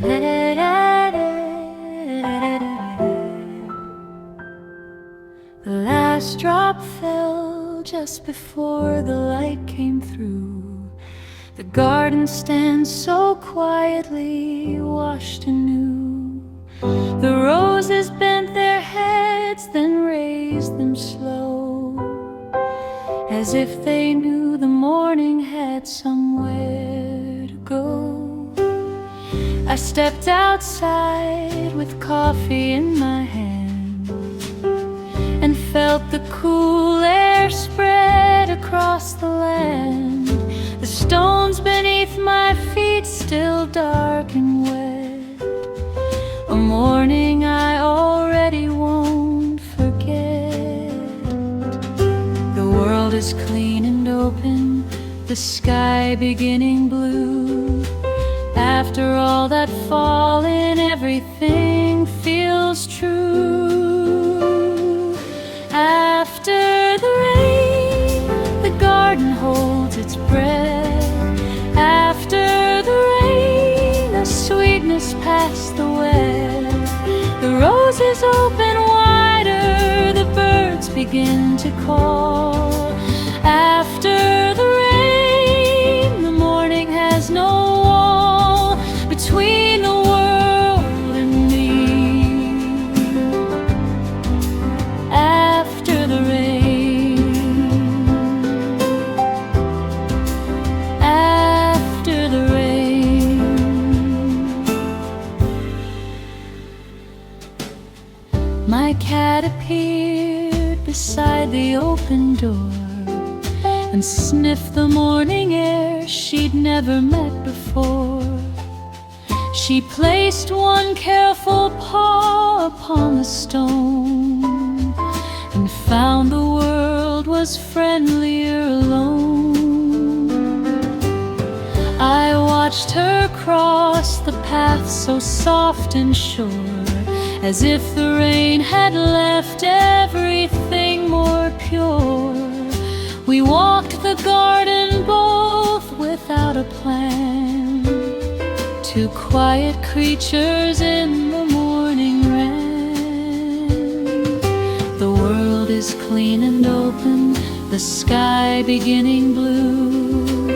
The last drop fell just before the light came through. The garden stands so quietly, washed anew. The roses bent their heads, then raised them slow, as if they knew the morning had somewhere to go. I stepped outside with coffee in my hand and felt the cool air spread across the land. The stones beneath my feet still dark and wet, a morning I already won't forget. The world is clean and open, the sky beginning blue. After all that fallen, everything feels true. After the rain, the garden holds its breath. After the rain, the sweetness past the wet. The roses open wider, the birds begin to call. After the rain, the morning has no wall between the world and me. After the rain, after the rain. My cat appeared beside the open door and sniffed the morning air she'd never met before. She placed one careful paw upon the stone and found the world was friendlier alone. I watched her cross the path so soft and sure, as if the rain had left everything more pure. We walked the garden both without a plan, two quiet creatures in the morning ran. The world is clean and open, the sky beginning blue.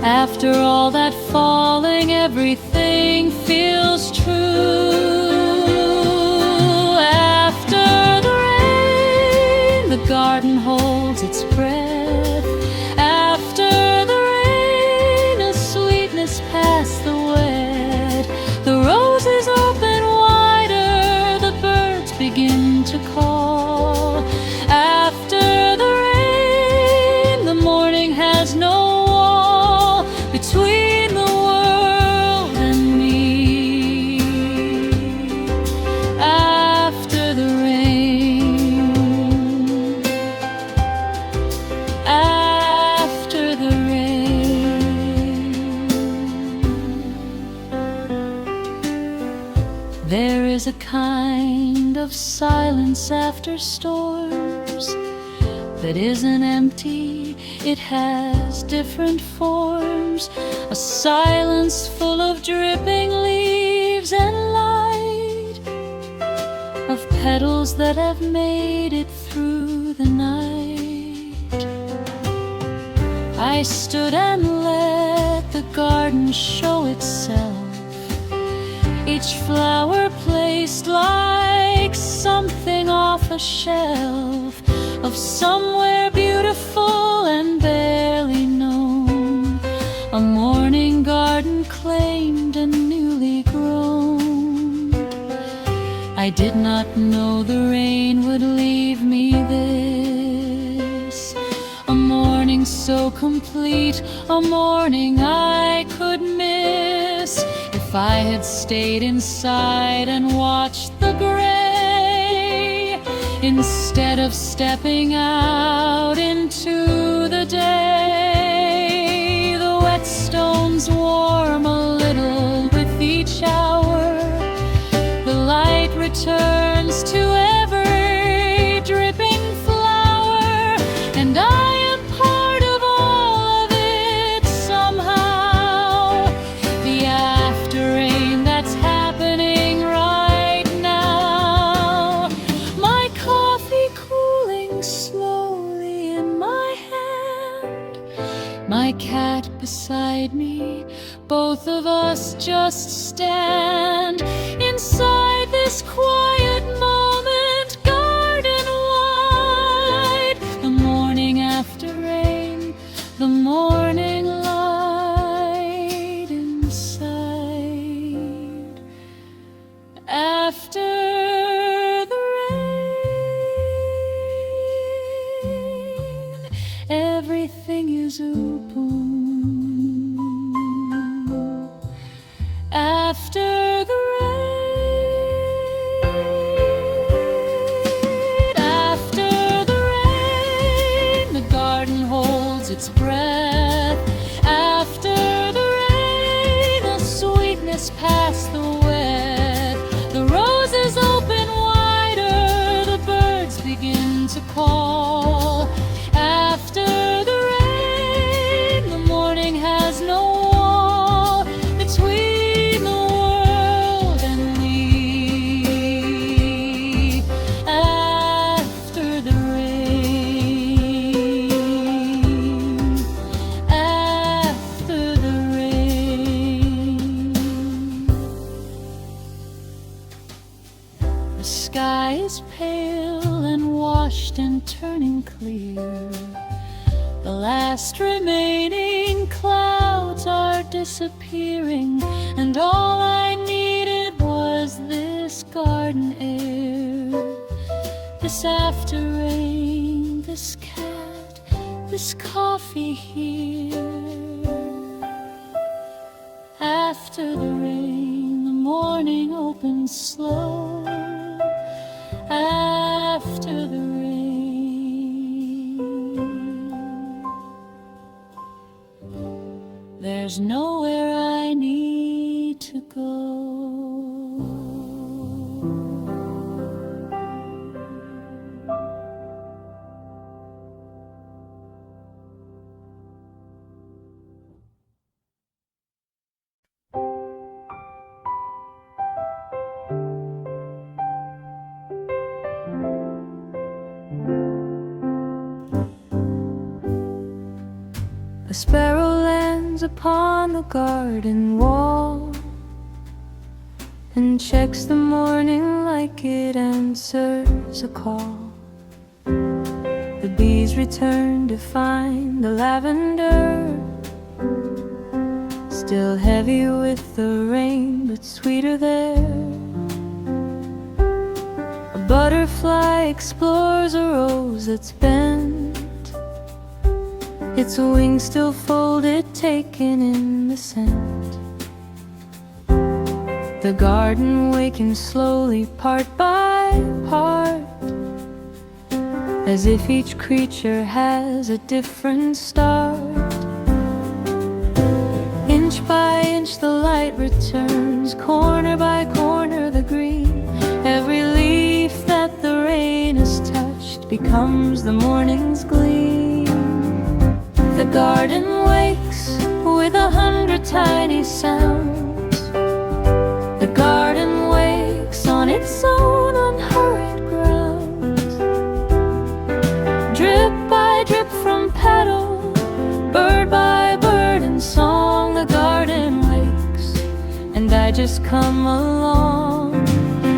After all that falling, everything feels true. After the rain, the garden holds its breath. After the rain, a sweetness past the wet. The roses open wider, the birds begin to call. After the rain, the morning has no wall between the world and me. After the rain, after the rain. There is a kind of silence after storms that isn't empty, it has different forms. A silence full of dripping leaves and light, of petals that have made it through the night. I stood and let the garden show itself, each flower placed like something off a shelf of somewhere beautiful and barely known. A morning garden claimed and newly grown. I did not know the rain would leave me this, a morning so complete, a morning I could miss if I had stayed inside and watched the gray, instead of stepping out into the day. The wet stones warm a little with each hour, the light returns to every dripping flower, and I am part of all of it somehow. The after rain that's my cat beside me, both of us just stand inside this quiet moment, garden wide. The morning after rain, the morning light inside. After the rain, everything is open. After the rain, after the rain, the garden holds its breath. After the rain, the sweetness past the wet. The roses open wider, the birds begin to call. After the rain, the morning has no wall between the world and me. After the rain, after the rain. The sky is pale and washed and turning clear. The last remaining clouds are disappearing, and all I needed was this garden air. This after rain, this cat, this coffee here. After the rain, the morning opens slow. After the rain, there's nowhere I need to go. A sparrow lands upon the garden wall and checks the morning like it answers a call. The bees return to find the lavender still heavy with the rain, but sweeter there. A butterfly explores a rose that's bent, its wings still folded, taken in the scent. The garden wakens slowly, part by part, as if each creature has a different start. Inch by inch the light returns, corner by corner the green. Every leaf that the rain has touched becomes the morning's gleam. The garden wakes with 100 tiny sounds. The garden wakes on its own unhurried grounds. Drip by drip from petal, bird by bird in song, the garden wakes, and I just come along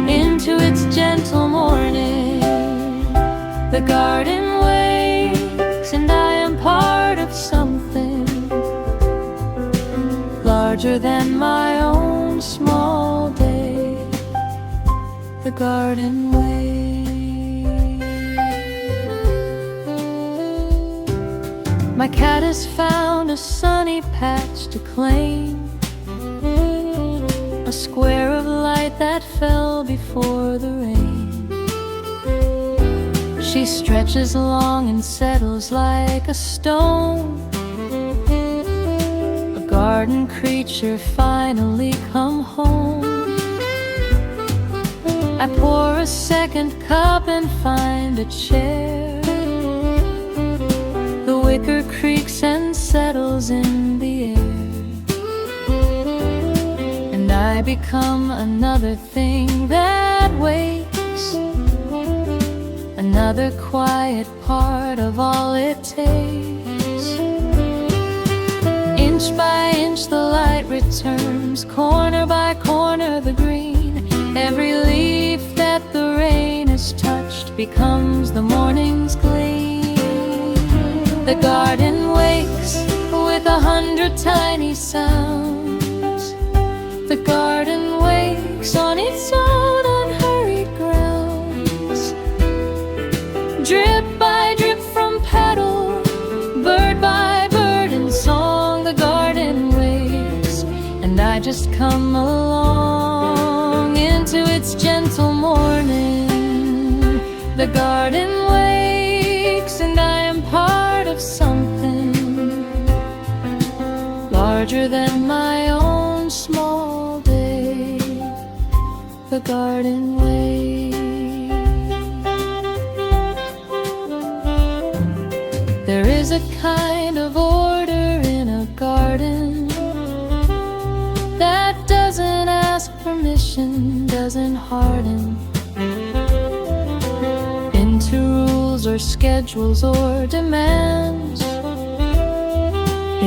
into its gentle morning. The garden wakes, and I am part of something larger than my own small day. The garden wakes. My cat has found a sunny patch to claim, a square of light that fell before the rain. She stretches long and settles like a stone, a garden creature finally come home. I pour a second cup and find a chair. The wicker creaks and settles in the air, and I become another thing that wakes, another quiet part of all it takes. blooms corner by corner the green. Every leaf that the rain has touched becomes the morning's gleam. The garden wakes with 100 tiny sounds. The garden wakes on its own unhurried grounds. Drip by drip from petal, bird by bird in song, the garden wakes, and I just come along into its gentle morning. The garden wakes, and I am part of something larger than my own small day. The garden wakes. There is a kind of order in a garden that doesn't ask permission, doesn't harden into rules or schedules or demands.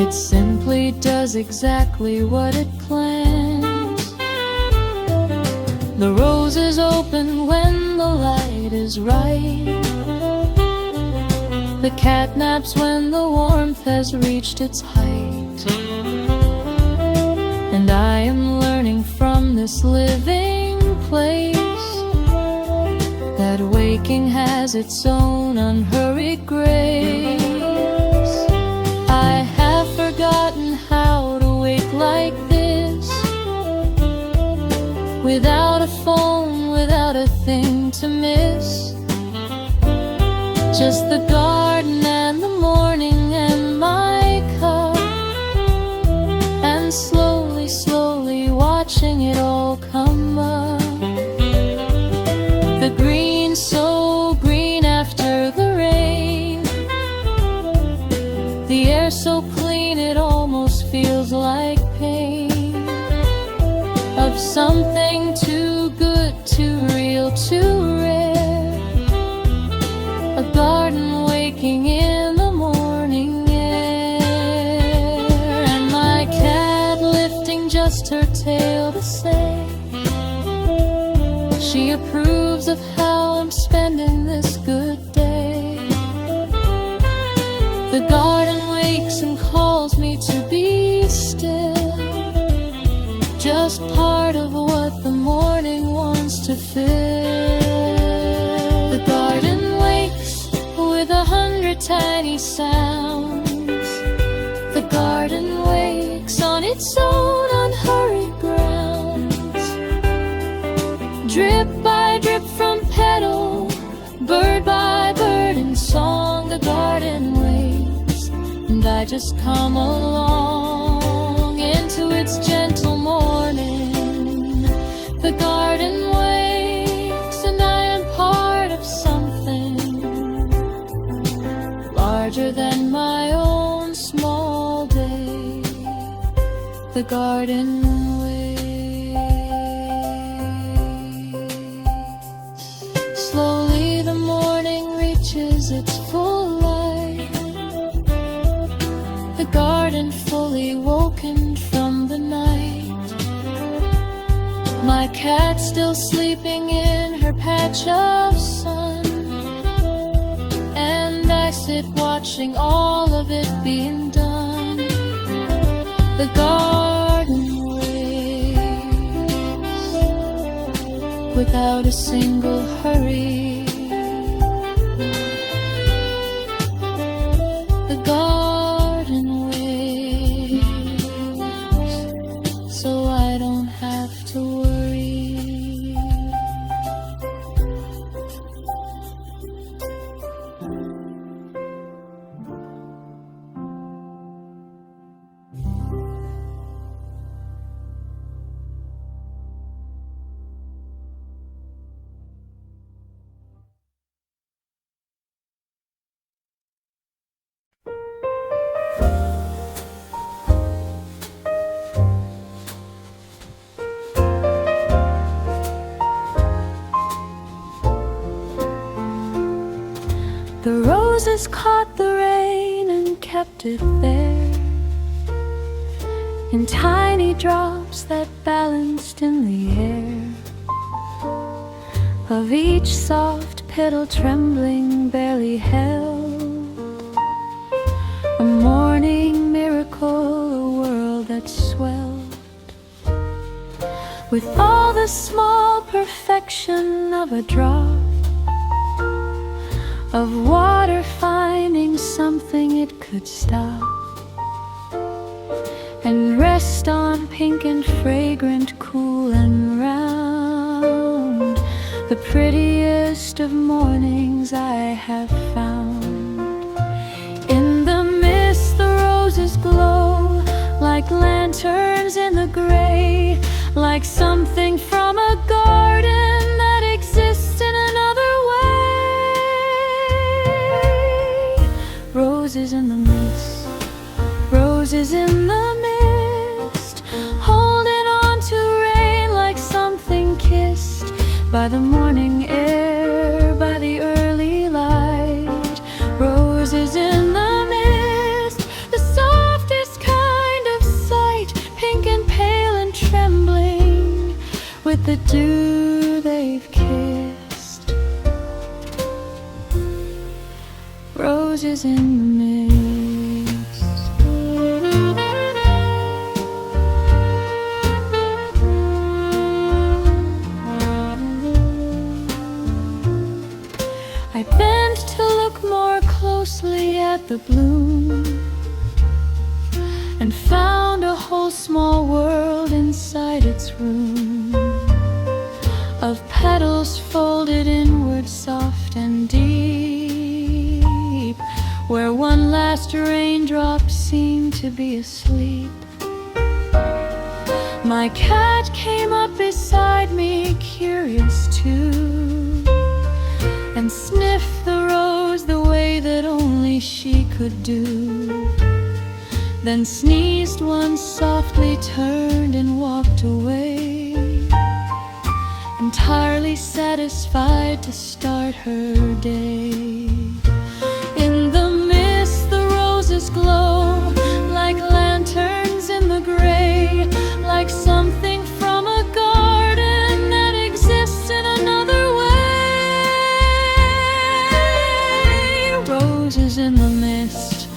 It simply does exactly what it plans. The roses open when the light is right. The cat naps when the warmth has reached its height. And I am learning from this living place that waking has its own unhurried grace. I have forgotten how to wake like this, without a phone, without a thing to miss. Just the garden and the morning and my cup, and slowly, slowly watching it all come up. The green, so green after the rain, the air so clean it almost feels like pain. Of something too good, too real, too rare. A garden waking in the morning air, and my cat lifting just her tail to say she approves of how I'm spending this good day. The garden wakes and calls me to be still, just part of what the morning wants to fill. The garden wakes with 100 tiny sounds. The garden wakes on its own unhurried grounds. Drip by drip from petal, bird by bird in song, the garden wakes, and I just come along into its gentle morning. The garden wakes, and I am part of something larger than my own small day. The garden wakes. Slowly the morning reaches its full light. The garden fully woken from the night. My cat still sleeping in her patch of sun, and I sit watching all of it being done. The garden waits without a single hurry. The garden waits so I don't have to worry. The roses caught the rain and kept it there. in tiny drops that balanced in the air, of each soft petal trembling, barely held. A morning miracle, a world that swelled with all the small perfection of a drop of water finding something it could stop and rest on, pink and fragrant, cool and round, the prettiest of mornings I have found. In the mist the roses glow like lanterns in the gray, like something from a garden that exists in another way. Roses in the mist, roses in the mist, holding on to rain like something kissed by the morning air, by the early light. Roses in the mist, the softest kind of sight, pink and pale and trembling with the dew they've kissed. Roses in the mist. I bent to look more closely at the bloom and found a whole small world inside its room, of petals folded inward, soft and deep, where one last raindrop seemed to be asleep. My cat came up beside me, curious too, and sniffed the rose the way that only she could do. Then sneezed once, softly turned and walked away, entirely satisfied to start her day. In the mist the roses glow like lanterns in the gray, like something from a garden that exists in another way. Roses in the mist,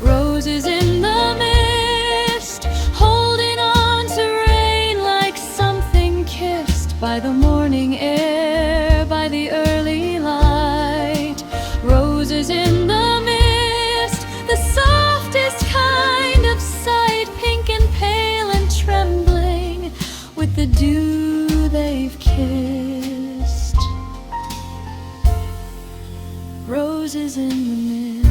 roses in the mist, holding on to rain like something kissed by the morning air, by the early light. Roses in the mist, the softest kind of sight, pink and pale and trembling with the dew they've kissed. Roses in the mist.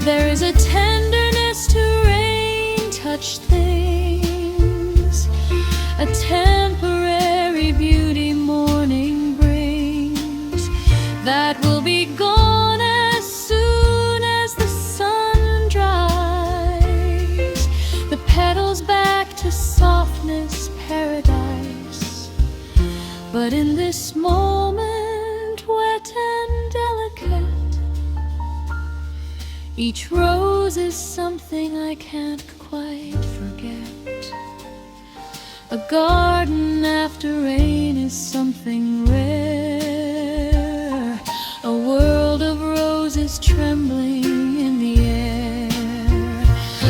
There is a tenderness to rain-touched things, a temporary beauty morning brings, that will be gone as soon as the sun dries. The petals back to softness, paradise. But in this moment, wet and delicate, each rose is something I can't quite forget. A garden after rain is something rare, a world of roses trembling in the air.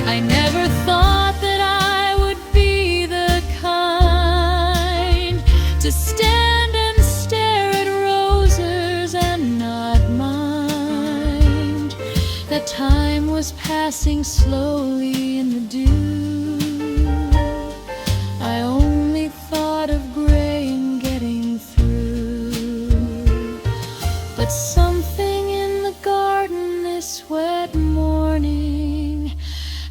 I never thought that I would be the kind to stand and stare at roses and not mind that time was passing slowly in the dew. I only thought of gray and getting through. But something in the garden this wet morning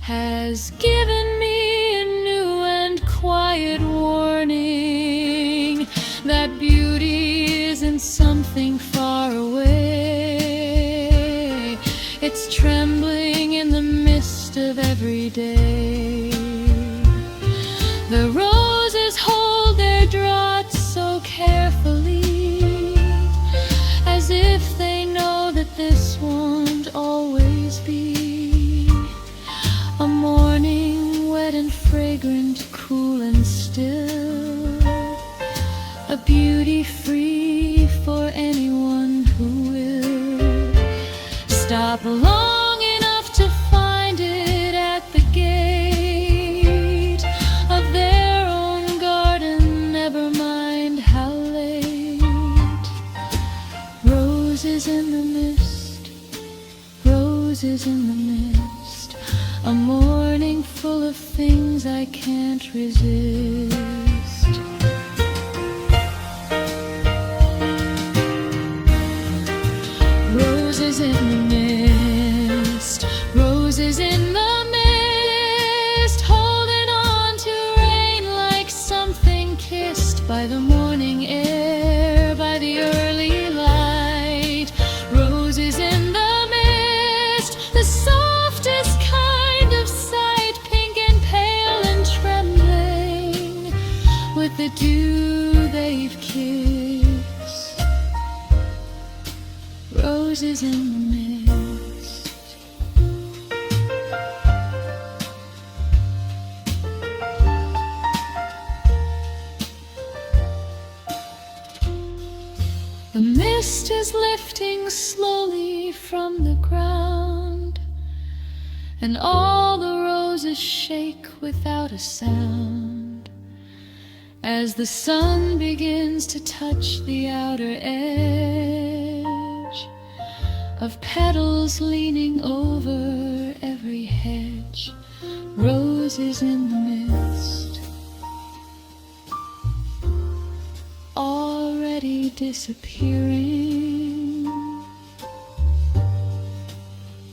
has given me a new and quiet warning that beauty isn't something far away. It's trembling in the mist of every day. The roses hold their draughts so carefully, as if they know that this won't always be a morning fragrant, cool and still, a beauty free for anyone who will stop long enough to find it at the gate of their own garden, never mind how late. Roses in the mist, roses in the mist, a morning full of things I can't resist. Roses in the mist, roses in the mist, holding on to rain like something kissed by the morning air, by the early light. Roses in the mist, the softest kind of sight, pink and pale and trembling with the dew they've kissed. Roses in the mist. The mist is lifting slowly from the ground, and all the roses shake without a sound as the sun begins to touch the outer edge of petals leaning over every hedge. Roses in the mist, already disappearing.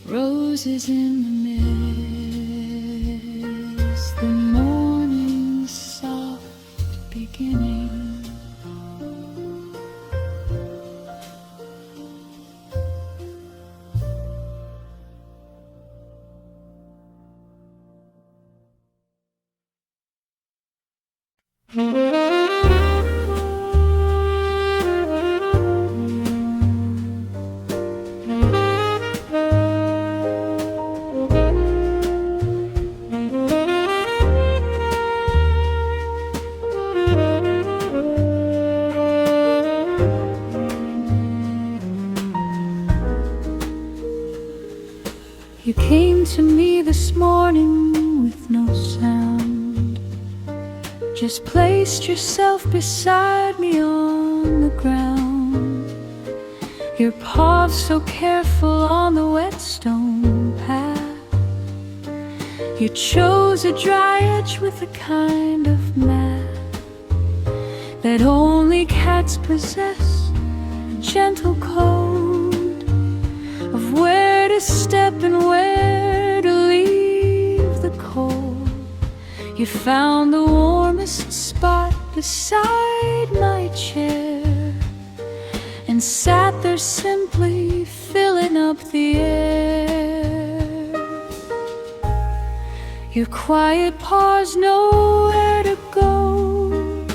Roses in the mist, the morning's soft beginning. You came to me this morning with no sound, just placed yourself beside me on the ground, your paws so careful on the wet stone path. You chose a dry edge with a kind of mat that only cats possess, a gentle code of where to step and where to leave the cold. You found the warmest spot beside my chair and sat there simply filling up the air. Your quiet paws know where to go.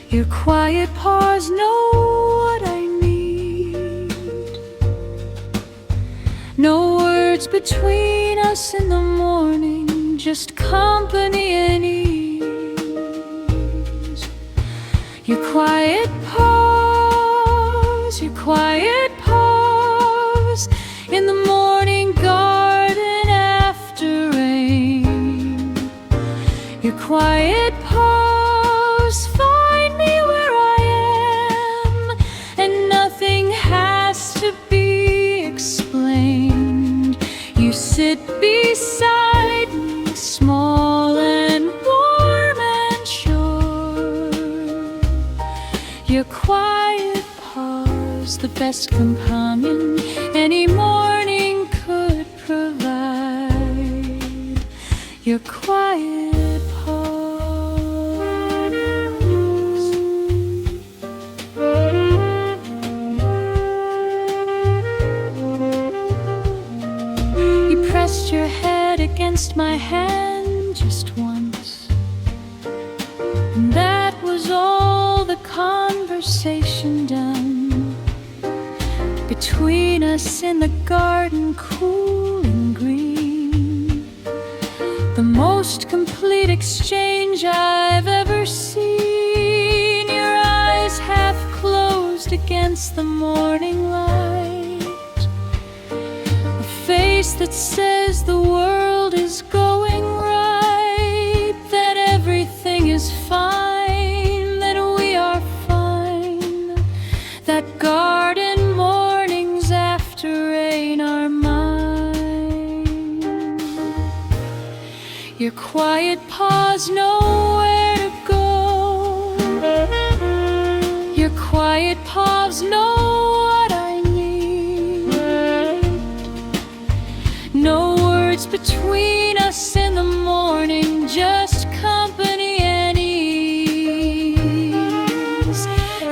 Your quiet paws know what I need. No words between us in the morning, just company and ease. Your quiet paws, your quiet paws in the morning garden after rain. Your quiet paws find me where I am, and nothing has to be explained. You sit beside me, small and warm and sure. Your quiet paws, the best companion any morning could provide. Your quiet paws. You pressed your head against my hand just once, and that was all the conversation done. Between us in the garden, cool and green, the most change I've ever seen. Your eyes half closed against the morning light, a face that says the world is going right, that everything is fine, that we are fine, that garden mornings after rain are mine. Your quiet paws know where to go. Your quiet paws know what I need. No words between us in the morning, just company and ease.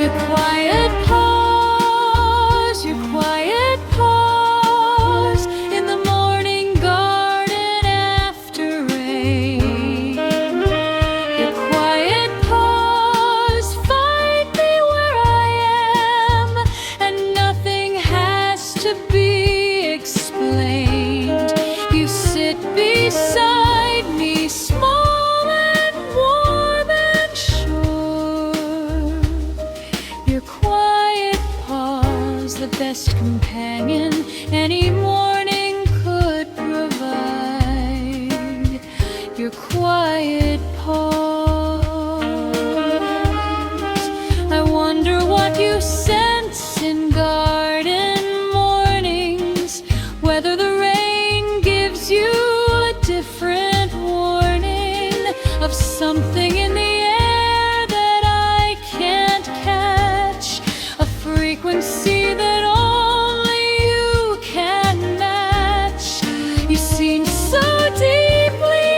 Your quiet paws, your quiet paws in the morning garden after rain. Your quiet paws find me where I am, and nothing has to be explained. You sit beside me, small and warm and sure. Your quiet paws, the best companion any morning could provide. Your quiet paws. I wonder what you sense in garden mornings, whether the rain gives you a different warning of something in the air that I can't catch, a frequency that only you can match. You seem so deeply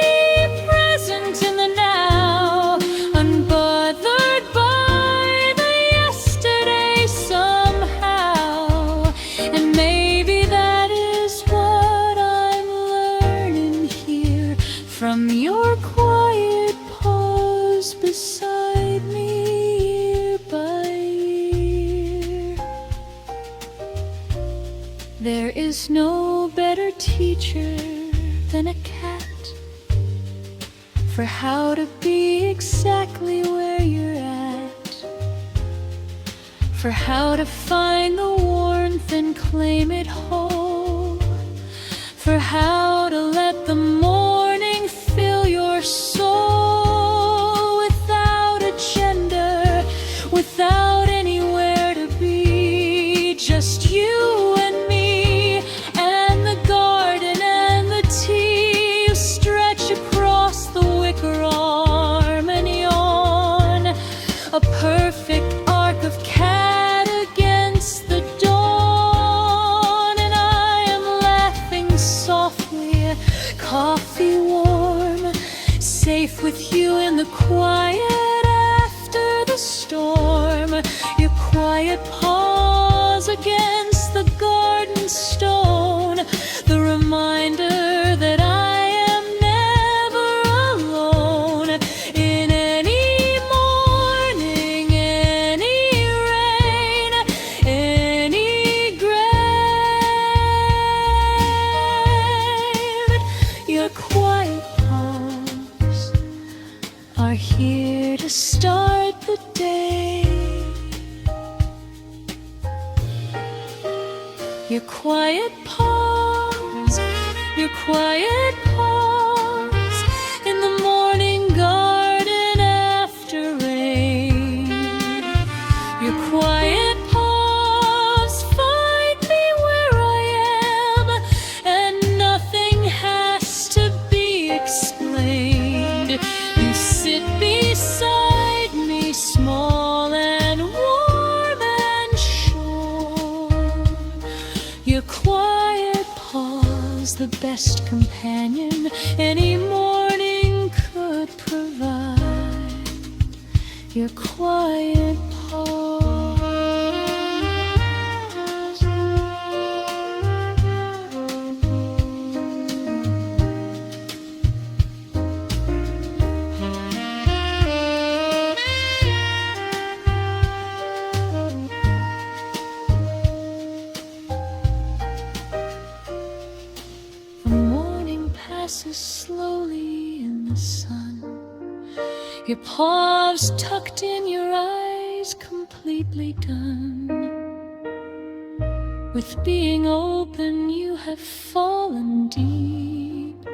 present in the now, unbothered by the yesterday somehow. And maybe that is what I'm learning here from your quiet paws beside me year by year. There is no better teacher than a cat for how to be exactly where you're at, for how to find the warmth and claim it whole, for how to let the morning fill your soul without agenda, without anywhere to be, just you and me and the garden and the tea. You stretch across the wicker arm and yawn, a perfect arc of cat against the dawn. And I am laughing softly, coffee warm, safe with you in the quiet after the storm. Your quiet paws against the garden stone, the reminder that I am never alone. In any morning, any rain, any grave, your quiet paws are here to start the day. Your quiet paws, your quiet paws in the morning garden after rain. Your quiet paws find me where I am, and nothing has to be explained. You sit beside me, small and warm and sure. Your quiet paws, the best companion any morning could provide. Your quiet paws. passes slowly in the sun. your paws tucked in, your eyes completely done. With being open, you have fallen deep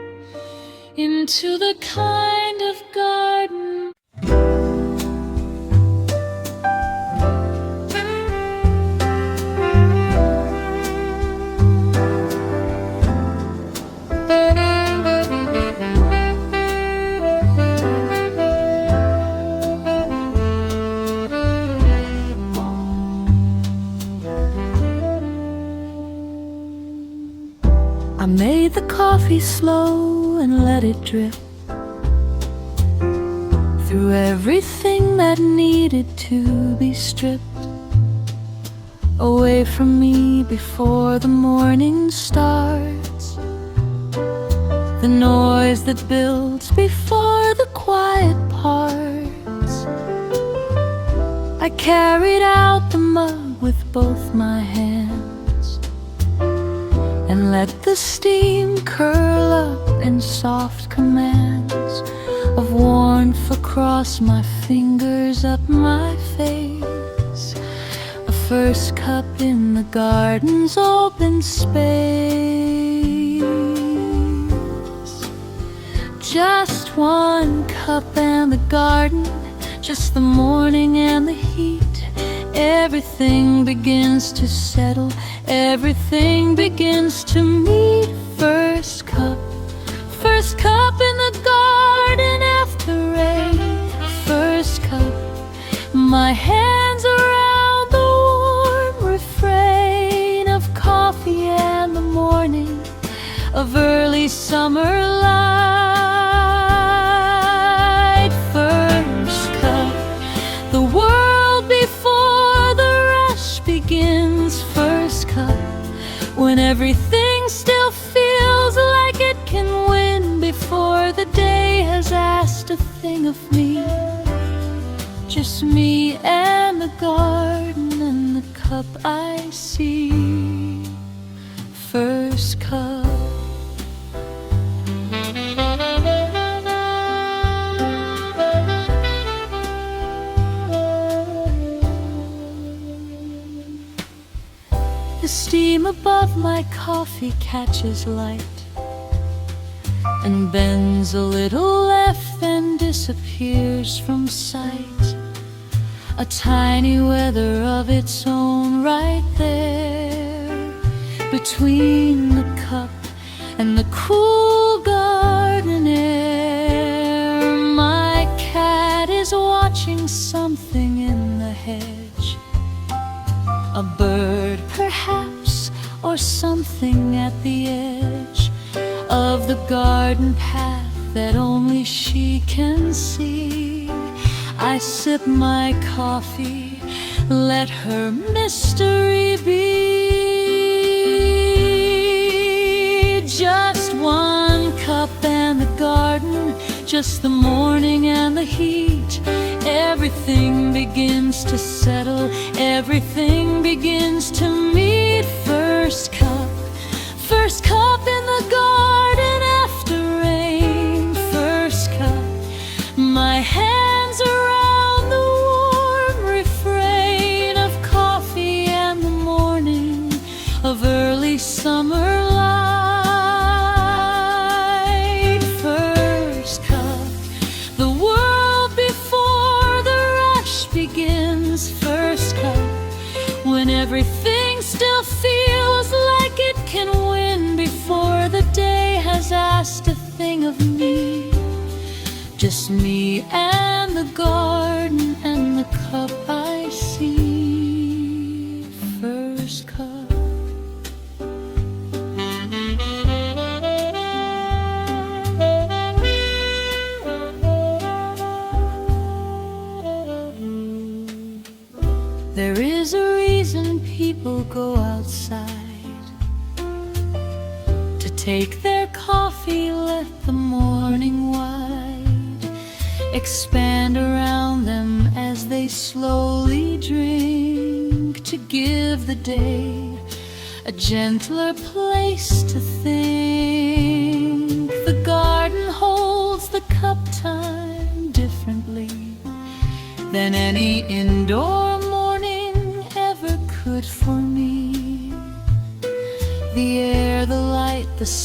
into the kind of garden I made the coffee slow and let it drip through everything that needed to be stripped away from me before the morning starts. The noise that builds before the quiet parts. I carried out the mug with both my hands and let the steam curl up in soft commands of warmth across my fingers, up my face. A first cup in the garden's open space. Just one cup and the garden, just the morning and the heat. Everything begins to settle, everything begins to meet. First cup in the garden after rain. First cup, my hands around the warm refrain of coffee and the morning of early summer light. First cup, the world before the rush begins. First cup, when everything still feels like it can win before the day has asked a thing of me. Just me and the garden and the cup I see. First cup. The steam above my coffee catches light and bends a little left and disappears from sight. A tiny weather of its own right there between the cup and the cool garden air. My cat is watching something in the hedge, a bird perhaps, or something at the edge of the garden path that only she can see. I sip my coffee, let her mystery be. Just one cup and the garden, just the morning and the heat. Everything begins to settle, everything begins to meet. First cup in the garden after rain. First cup, my hands around the warm refrain of coffee and the morning of early summer light. First cup, the world before the rush begins. First cup, when everything still feels like it can win before the day has asked a thing of me. Just me and the garden and the cup I see. First cup. There is a reason people go outside to take their coffee, let the morning wide expand around them as they slowly drink, to give the day a gentler place to think. The garden holds the cup time differently.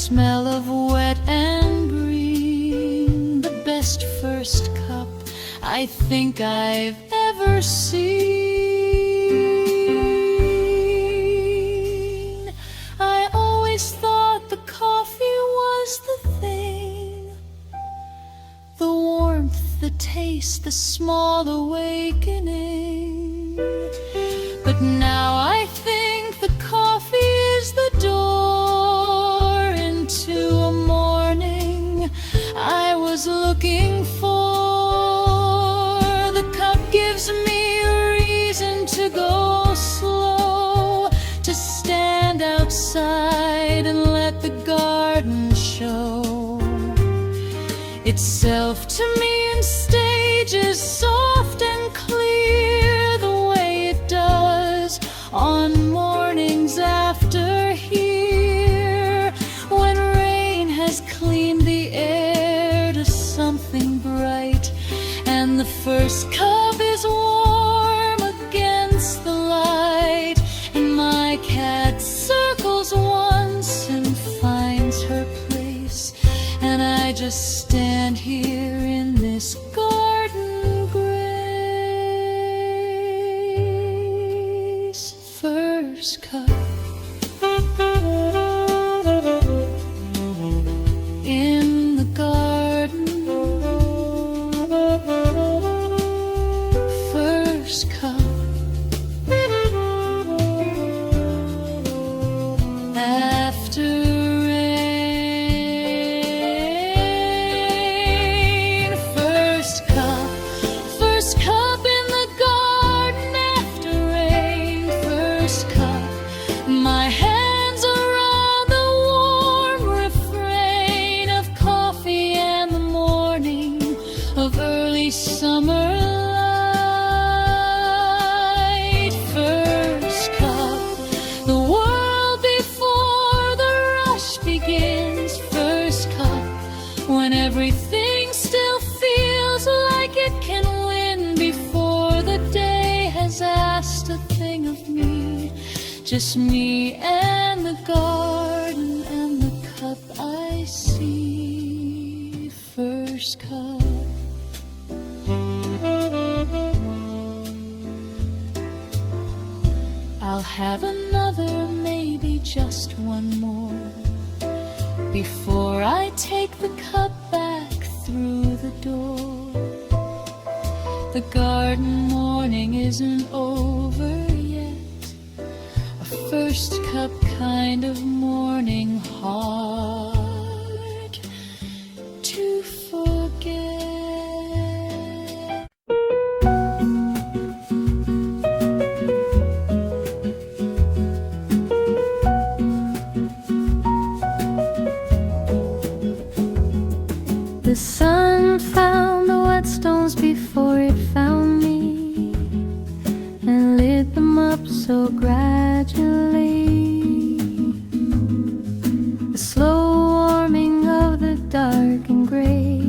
smell of wet and green, the best first cup I think I've ever seen. I always thought the coffee was the thing, the warmth, the taste, the small awakening. But now I think the coffee is the door into a morning I was looking for. The cup gives me a reason to go slow, to stand outside and let the garden show itself to me in stages soft and clear, the way it does on mornings after here, when rain has cleaned the air to something bright, and the first cup is warm against the light, and my cat circles once and finds her place, and I just stand here in this garden grace. First cup in the garden. First cup after rain. First cup in the garden after rain. First cup, my hands are on the warm refrain of coffee and the morning of early summer light. First cup, the world before the rush begins. First cup, when everything still feels like it can win before the day has asked a thing of me. Just me and the garden and the cup I see. First cup. I'll have another, maybe just one more, before I take the cup back through the door. The garden morning isn't over yet, a first cup kind of morning hard to forget. The sun found the whetstones before it found me, and lit them up so gradually. The slow warming of the dark and gray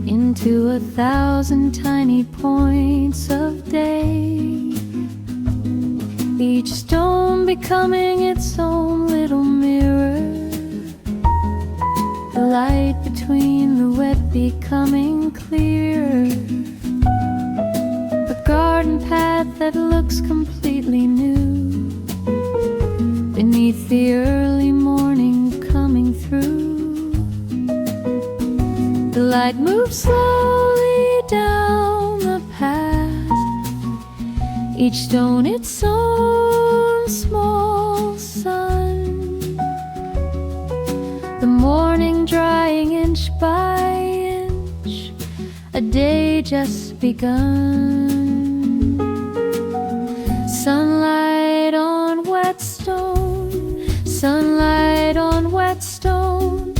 into 1,000 tiny points of day, each stone becoming its own little mirror, the light between the wet becoming clearer. A garden path that looks completely new beneath the early morning coming through. The light moves slowly down the path, each stone its own small sun. The morning drying inch by inch, a day just begun. Sunlight on whetstone, sunlight on whetstone,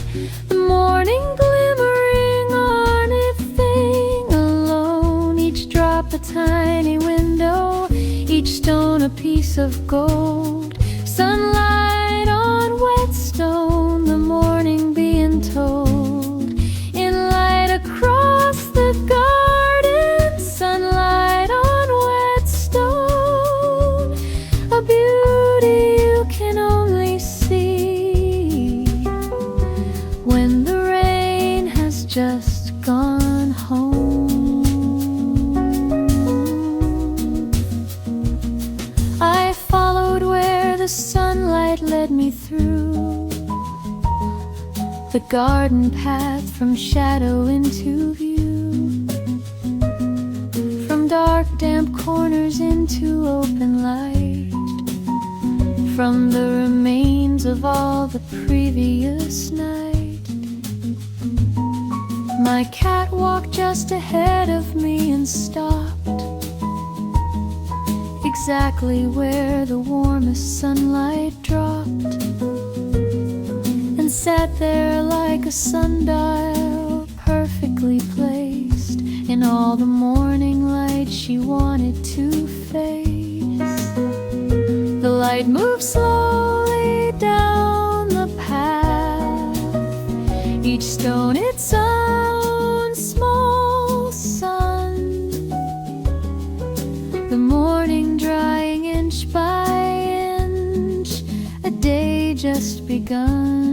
the morning glimmering on a thing alone. Each drop a tiny window, each stone a piece of gold. Sunlight on whetstone, the morning being told in light across the garden. Sunlight on whetstone, a beauty you can only see the garden path from shadow into view, from dark damp corners into open light, from the remains of all the previous night. My cat walked just ahead of me and stopped exactly where the warmest sunlight dropped, and sat there like a sundial, perfectly placed in all the morning light she wanted to face. The light moved slowly down the path, each stone its own small sun, the morning drying inch by inch, a day just begun.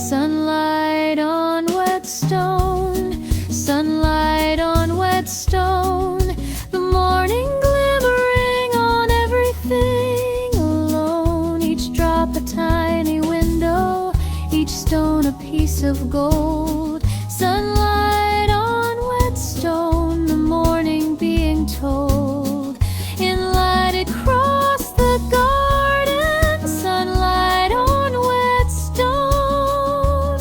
Sunlight on wet stone, sunlight on wet stone, the morning glimmering on everything alone, each drop a tiny window, each stone a piece of gold. Sunlight on wet stone, the morning being told, in light across the garden. Sunlight on wet stone,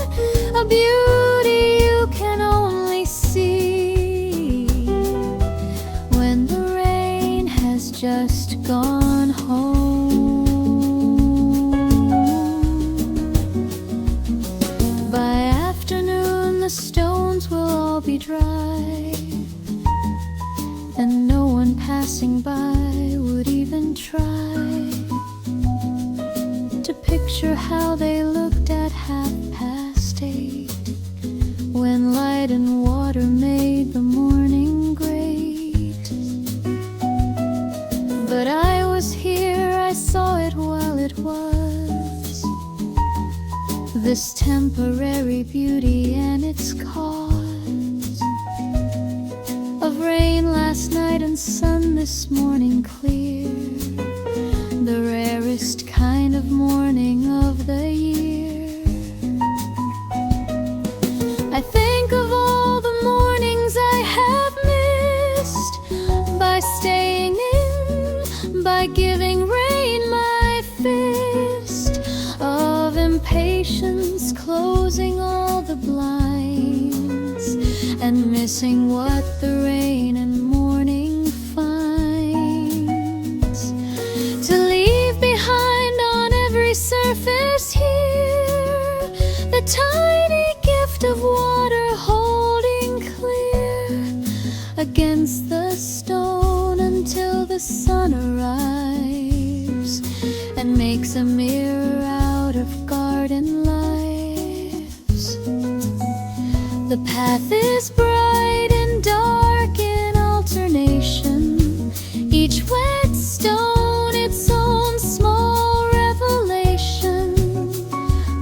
a beauty you can only see when the rain has just gone home. By afternoon the stones will all be dry, and no one passing by would even try to picture how they looked at 8:30, when light and water made the morning great. But I was here, I saw it while it was, this temporary beauty and its cause, of rain last night and sun this morning clear, the rarest kind of morning of the year. I think of all the mornings I have missed, by staying in, by giving rain my fist, of impatience closing all the blinds, and missing what the rain and morning finds, to leave behind on every surface here the tiny gift of water holding clear against the stone, until the sun arrives and makes a mirror out of garden lives. The path is bright and dark in alternation, each wet stone its own small revelation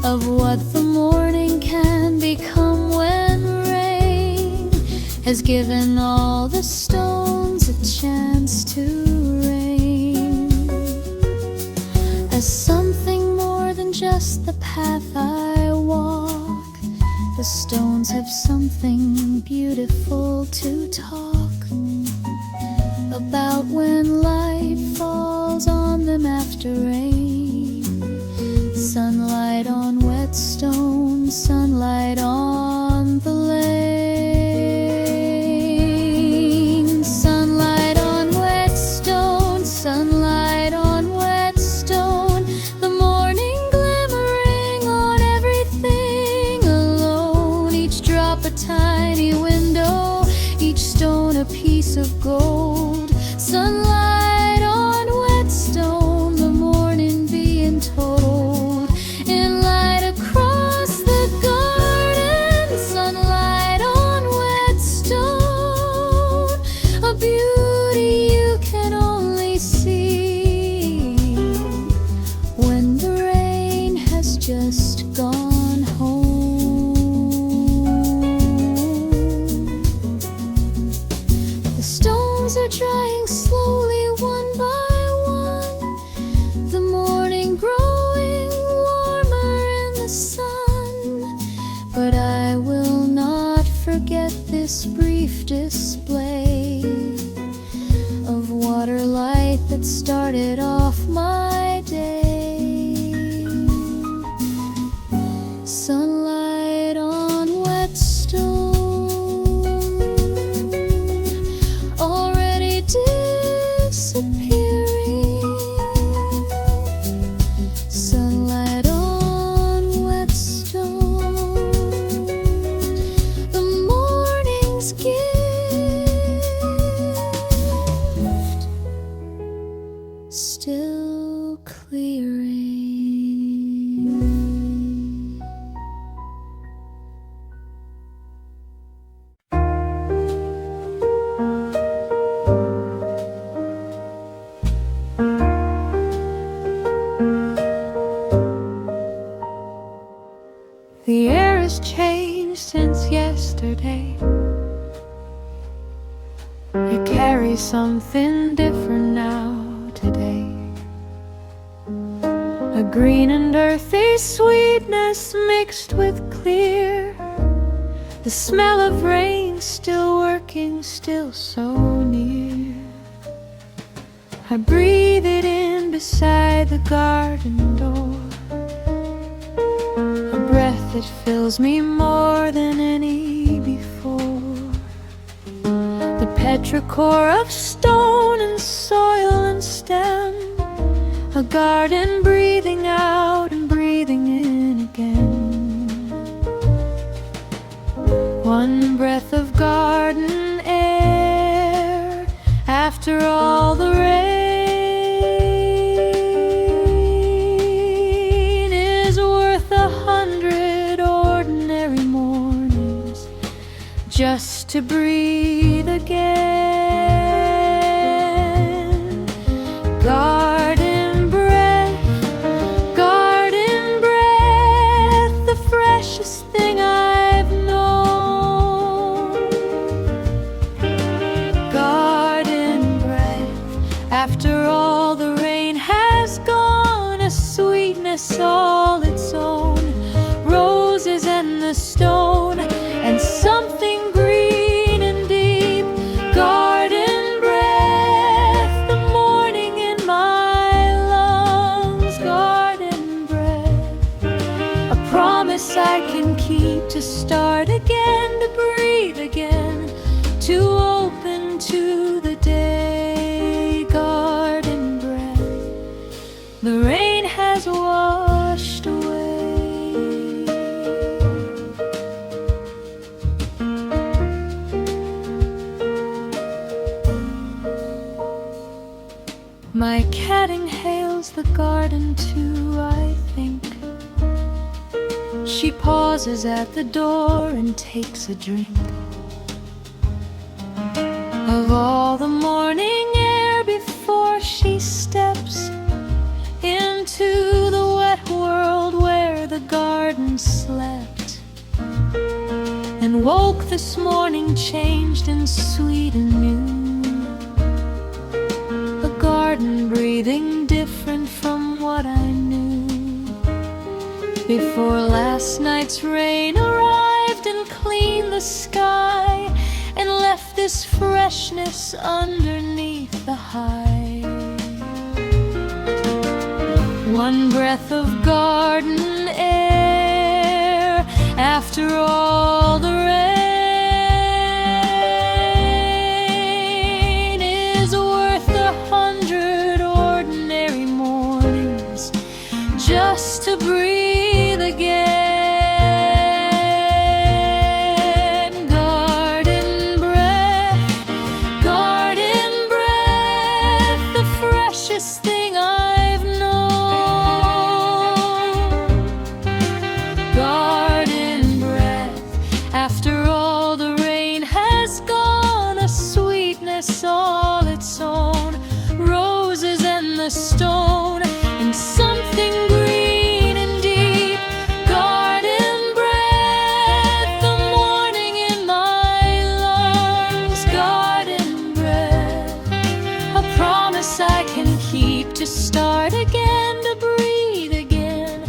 of what the morning can become when rain has given all the stones a chance to rain. As something more than just the path I walk, the stones have something beautiful to talk about when light falls on them after rain. Sunlight on wet stone, sunlight on the lane. Sunlight on wet stone, sunlight on wet stone, the morning glimmering on everything alone, each drop a tiny window, each stone a piece of gold. Sunlight on wet stone, the morning being told, in light across the garden. Sunlight on wet stone, a beauty you can only see when the rain has just gone home. The stones are drying slowly one by one, the morning growing warmer display of water light that started off my day. Sunlight on wet stone, already disappearing. Sunlight on wet stone, the morning's gift, still clearing. The air has changed since yesterday. It carries something different now today. A green and earthy sweetness mixed with clear. The smell of rain still working, still so near. I breathe it in beside the garden door. Breath that fills me more than any before. The petrichor of stone and soil and stem, a garden breathing out and breathing in again. One breath of garden air after all the rain. Just to breathe again. Garden breath, the freshest thing I've known. Garden breath, after all the rain has gone, a sweetness all its own. Roses and the stone, and something green and deep. Garden breath, the morning in my lungs. Garden breath, a promise I can keep, to start again, to breathe again, to open to the day. Garden breath, the rain has washed away. My cat inhales the garden too, I think. She pauses at the door and takes a drink of all the morning air before she steps into the wet world where the garden slept, and woke this morning changed and sweet and new. Garden breathing different from what I knew before last night's rain arrived and cleaned the sky and left this freshness underneath the hive. One breath of garden air after all the rain. Just to breathe again. Garden breath, the freshest thing I've known. Garden breath, after all the rain has gone, a sweetness all its own. Roses and the stone, and something green and deep. Garden breath, the morning in my lungs. Garden breath, a promise I can keep, to start again, to breathe again,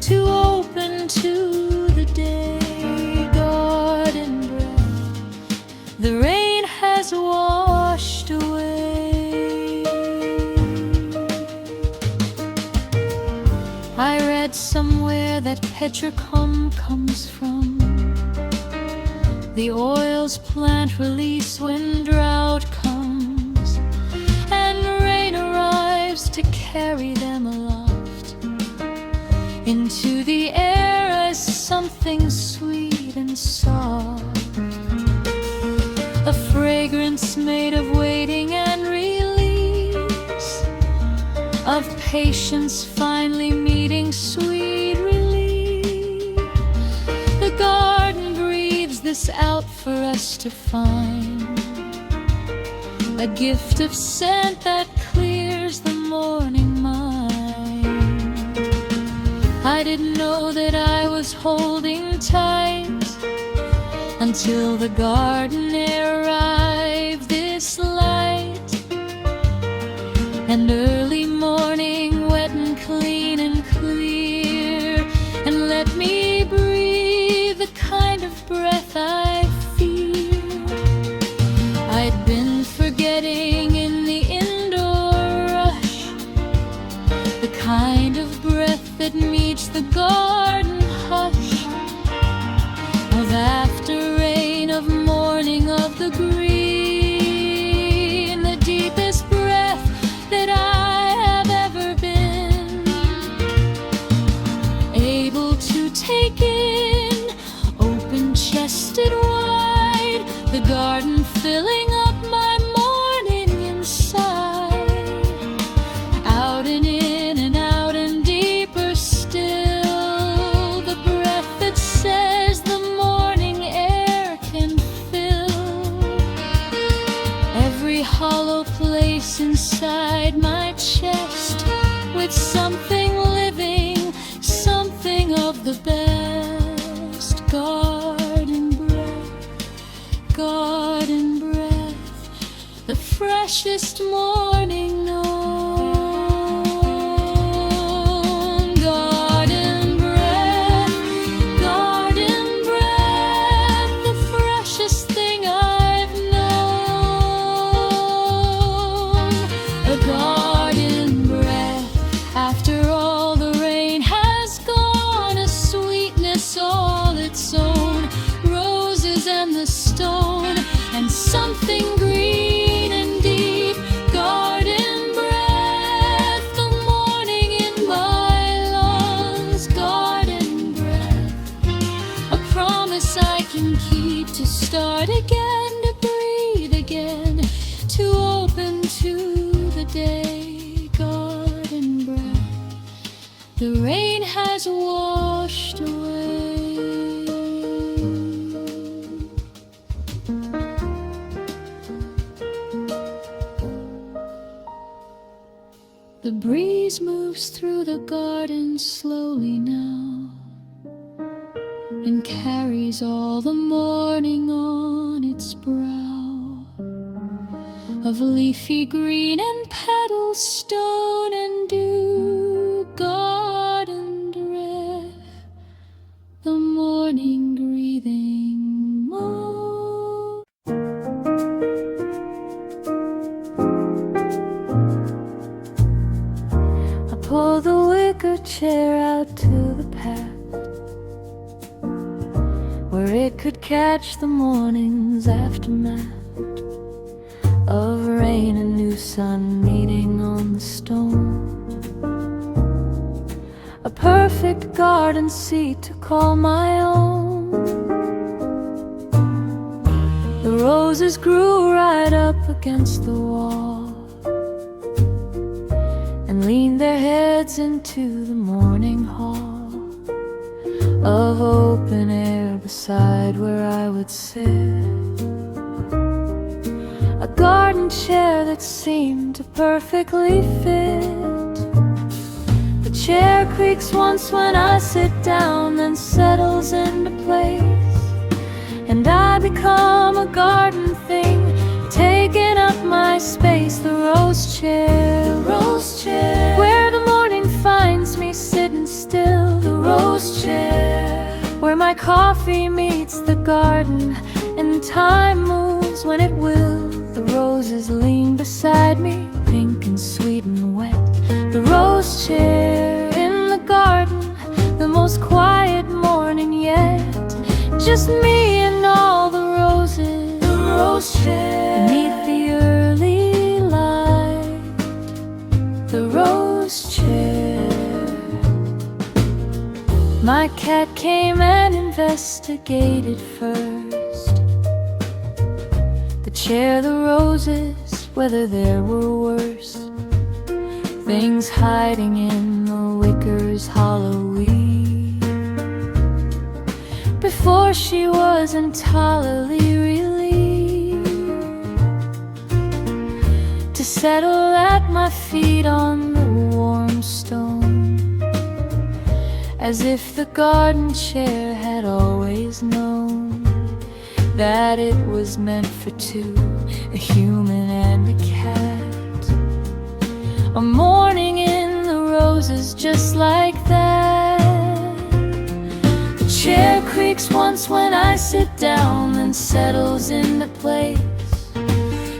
to open to the day. Garden breath, the rain air that petrochem comes from. The oils plant release when drought comes, and rain arrives to carry them aloft into the air as something sweet and soft. A fragrance made of waiting and release, of patience finally meeting sweet relief. The garden breathes this out for us to find, a gift of scent that clears the morning mind. I didn't know that I was holding tight until the garden air arrived this light, and early morning wet and clean and clear, and let me breathe the kind of breath I feel I'd been forgetting in the indoor rush, the kind of breath that meets the garden hush of after rain, of morning, of the green, the deepest breath that I have ever been able to take in, open-chested wide, the garden filling up my morning inside, out and in and out and deeper still, the breath that says the morning air can fill every hollow place inside my chest with something living, something of the best. Garden breath, the freshest morning known. Garden breath, the freshest thing I've known. A garden breath, after all the rain has gone, a sweetness all its own, roses and the stone, and something green and deep. Garden breath, the morning in my lungs. Garden breath, a promise I can keep, to start again, to breathe again, to open to the day. Garden breath, the rain has washed away. The breeze moves through the garden slowly now, and carries all the morning on its brow, of leafy green and petals, stone and dew. Garden breath, the morning breathing moan. I pull the wicker chair out to the path where it could catch the morning's aftermath of rain and new sun meeting on the stone. A perfect garden seat to call my own. The roses grew right up against the wall and leaned their heads into the morning hall of open air beside where I would sit. A garden chair that seemed to perfectly fit. The chair creaks once when I sit down, then settles into place, and I become a garden thing, taking up my space. The rose chair, where the morning finds me sitting still. The rose chair, where my coffee meets the garden, and time moves when it will. The roses lean beside me, pink and sweet and wet. The rose chair in the garden, the most most quiet morning yet. Just me and all the roses, the rose chair, beneath the early light, the rose chair. My cat came and investigated first the chair, the roses, whether there were worse things hiding in the wicker's hollow weave. Before she was entirely relieved to settle at my feet on the warm stone, as if the garden chair had always known that it was meant for two, a human and a cat. A morning in the roses just like that. The chair creaks once when I sit down, then settles into place,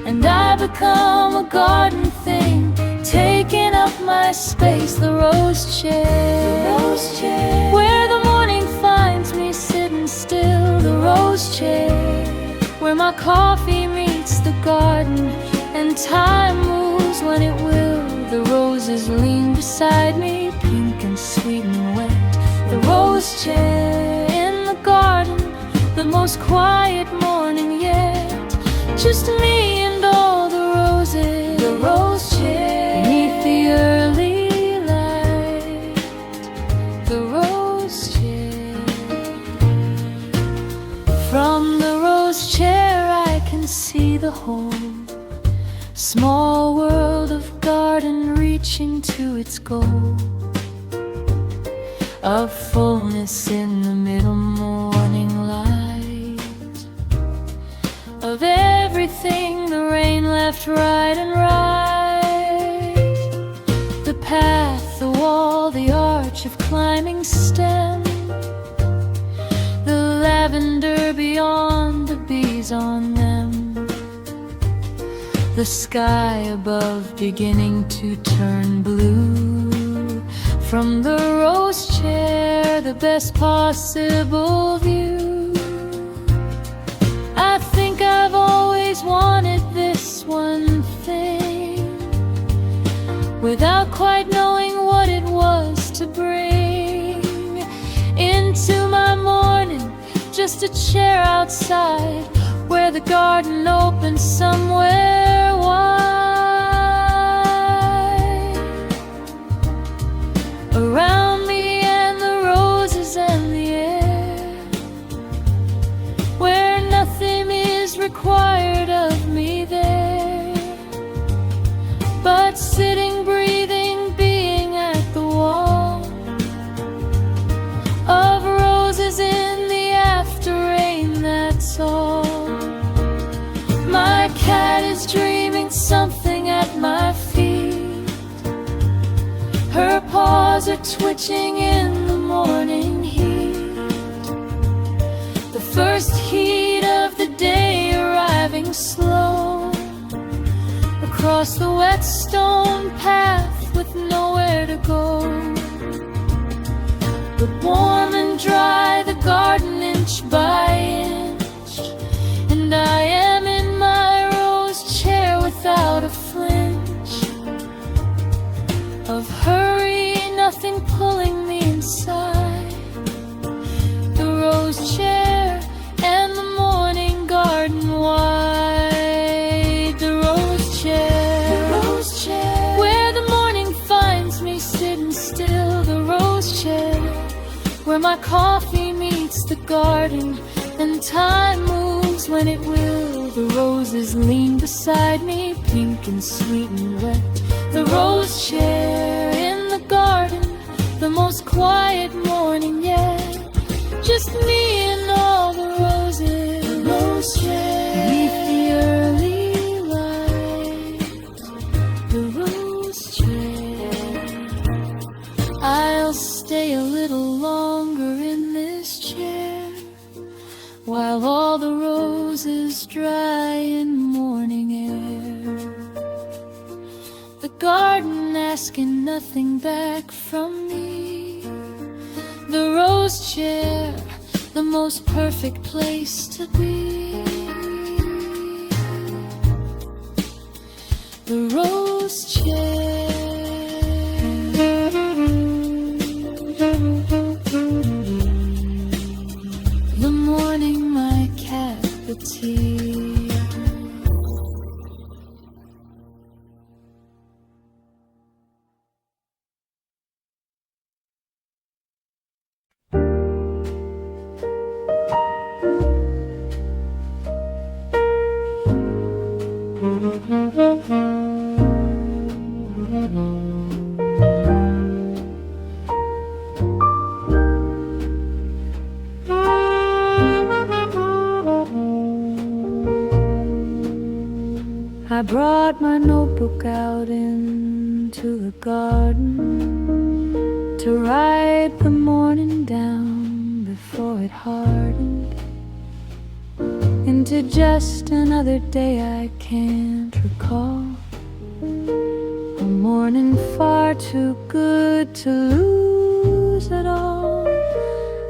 and I become a garden thing, taking up my space. The rose chair, the rose chair, where the morning finds me sitting still. The rose chair, where my coffee meets the garden, and time moves when it will. The roses lean beside me, pink and sweet and wet. The rose chair in the garden, the most quiet morning yet. Just me and all the roses, the rose chair, beneath the early light, the rose chair. From the rose chair I can see the whole small world of garden reaching to its goal of fullness in the middle morning light, of everything the rain left right and right, the path, the wall, the arch of climbing stem, the lavender beyond, the bees on them, the sky above beginning to turn blue. From the rose chair, the best possible view. I think I've always wanted this one thing, without quite knowing what it was to bring into my morning. Just a chair outside, where the garden opens somewhere wide. Around me and the roses and the air, where nothing is required of me there, but sitting, breathing, being at the wall of roses in the after rain, that's all. My cat is dreaming something at my feet. Her paws are twitching in the morning heat, the first heat of the day arriving slow across the wet stone path with nowhere to go, but warm and dry, the garden inch by inch, and I am in my rose chair without a flinch of hurry, nothing pulling me inside. The rose chair and the morning garden wide. The rose chair, where the morning finds me sitting still. The rose chair, where my coffee meets the garden, and time moves when it will. The roses lean beside me, pink and sweet and wet. The rose chair in the garden, the most quiet morning yet. Just me and all the roses, the rose chair, beneath the early light, the rose chair. I'll stay a little longer in this chair, while all the roses dry in morning air. The garden asking nothing back from me. The rose chair, the most perfect place to be. The rose chair. The morning my cat the tea. I brought my notebook out into the garden to write the morning down before it hardened into just another day I can't recall. A morning far too good to lose at all.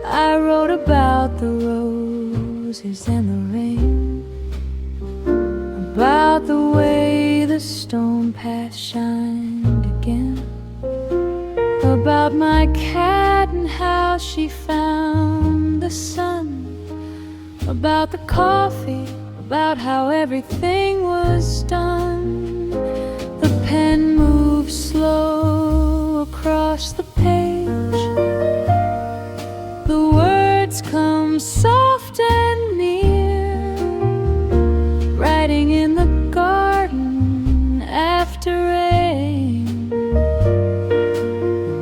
I wrote about the roses and the rain, about the way the stone path shined again, about my cat and how she found the sun, about the coffee, about how everything was done. The pen moved slow across the page. The words come soft and near, writing in the garden after rain.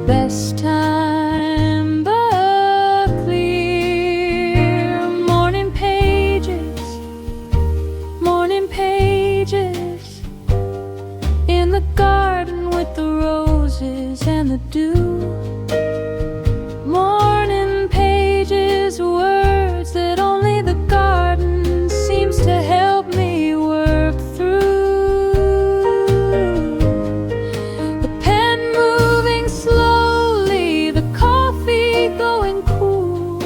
Best time but clear. Morning pages, in the garden with the roses and the dew. Morning pages, words that only the garden seems to help me work through. The pen moving slowly, the coffee going cool.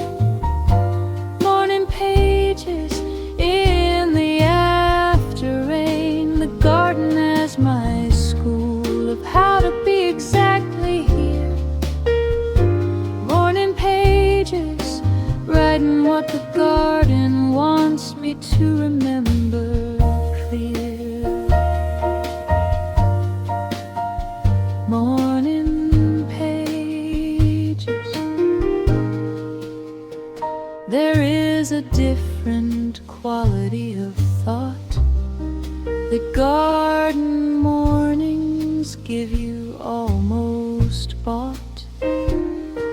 Morning pages in the after rain. The garden as my school of how to be exactly here. Morning pages, writing what the garden wants me to remember clear. Morning pages. There is a different quality of thought that garden mornings give you, almost bought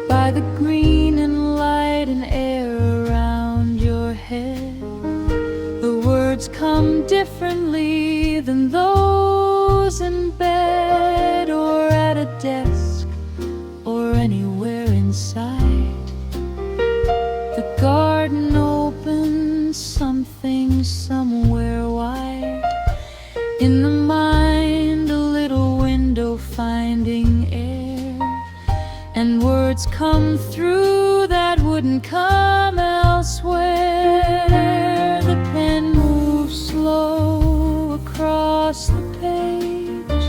by the green and light and air around your head. The words come differently than those in bed or at a desk or anywhere inside. The garden opens something somewhere wired in the mind, a little window finding air, and words come through that wouldn't come elsewhere. The pen moves slow across the page.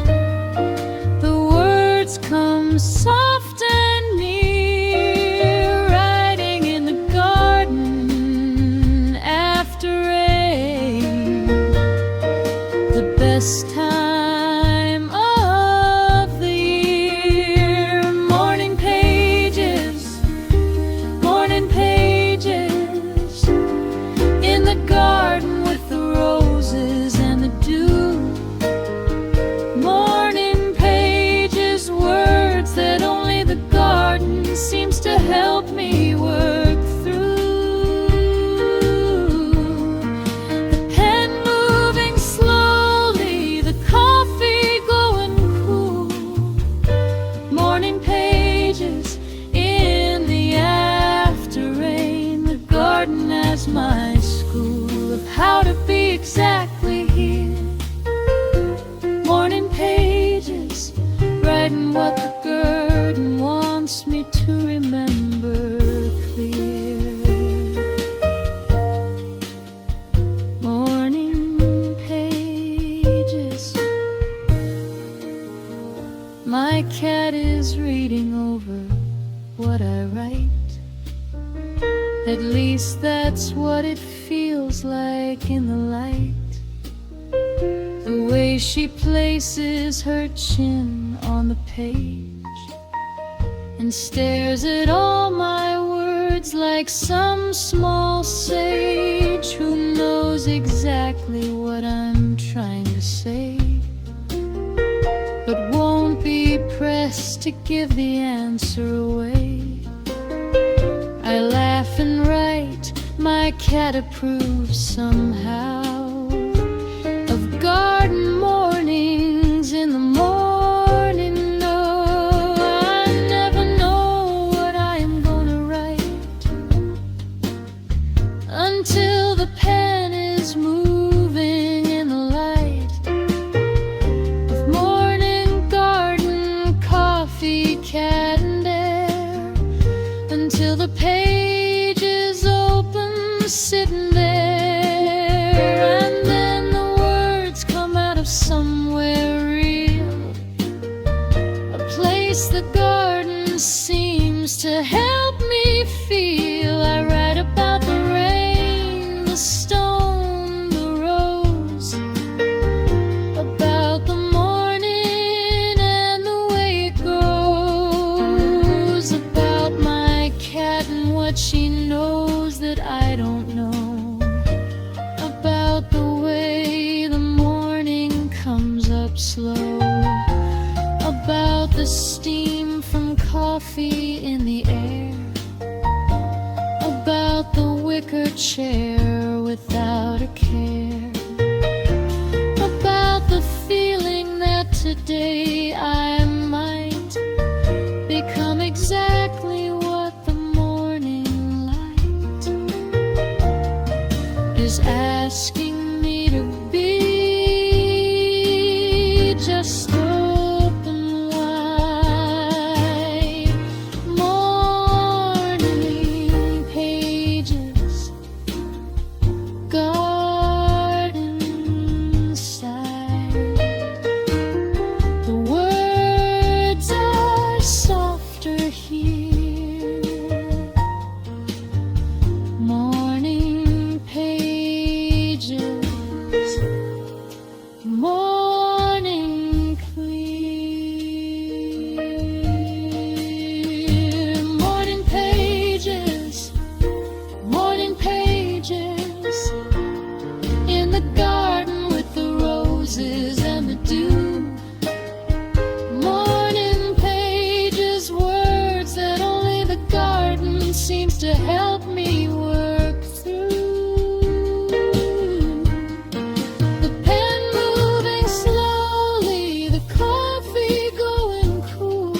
The words come soft and near, writing in the garden after rain. The best time of the year. Morning pages, morning pages. At least that's what it feels like in the light. The way she places her chin on the page and stares at all my words like some small sage who knows exactly what I'm trying to say, but won't be pressed to give the answer away. I laugh and write, my cat approves somehow of garden mornings in the morning. No, I never know what I am gonna write until the pen is moving in the light of morning garden, coffee, cat and air, until the page is open, sitting there, and then the words come out of somewhere real, a place the garden seems to help me feel. I write about the rain, the stone, the rose, about the morning and the way it goes, about my cat and what she knows that I don't know, about the way the morning comes up slow, about the steam from coffee in the air, about the wicker chair without a care, about the feeling that today I might become exactly what the morning light is asking me to be. Just open wide, morning pages, garden side. The words are softer here, morning pages, morning clear, morning pages, morning pages, in the garden with the roses and the dew. Morning pages, words that only the garden seems to help me work through. The pen moving slowly, the coffee going cool.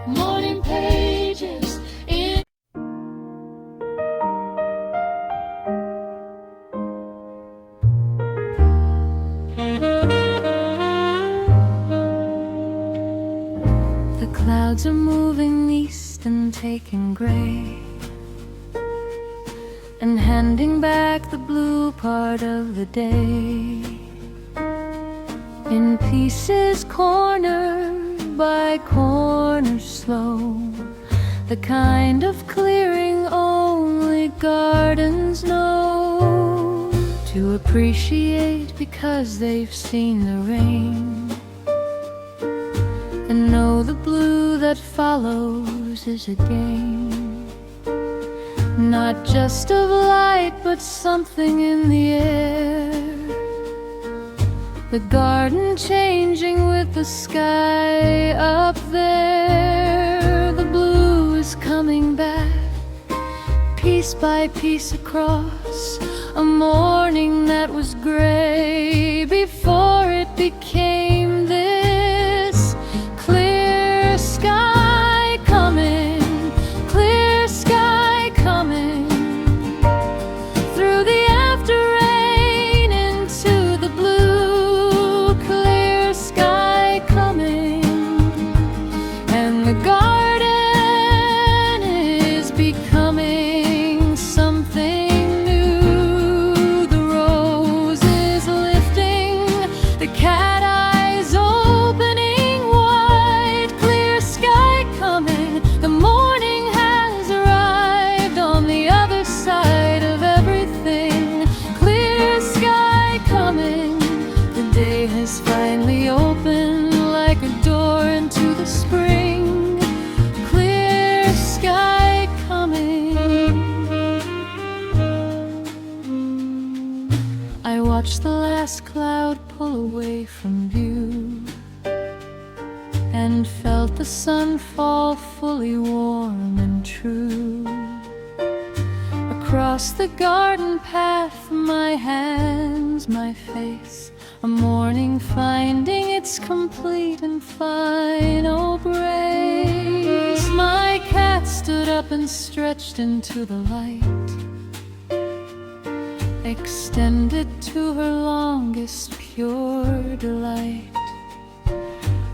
Morning pages in. The clouds are moving east and taking gray, and handing back the blue part of the day in pieces, corner by corner, slow, the kind of clearing only gardens know to appreciate because they've seen the rain and know the blue that follows is a game, not just of light but something in the air. The garden changing with the sky up there. The blue is coming back, piece by piece across a morning that was gray before it became this. Clear sky coming, clear sky coming, through the after rain into the blue. Clear sky coming, and the garden is becoming something new. The rose is lifting the cat eyes watched the last cloud pull away from view, and felt the sun fall fully warm and true. Across the garden path, my hands, my face, a morning finding its complete and final grace. My cat stood up and stretched into the light, extended to her longest pure delight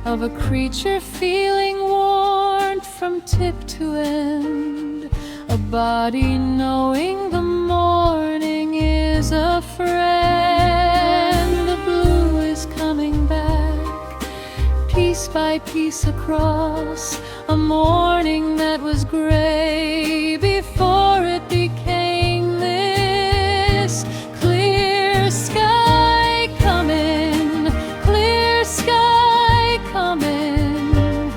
of a creature feeling warmth from tip to end, a body knowing the morning is a friend. The blue is coming back, piece by piece across a morning that was gray before it became this. Clear sky coming, clear sky coming,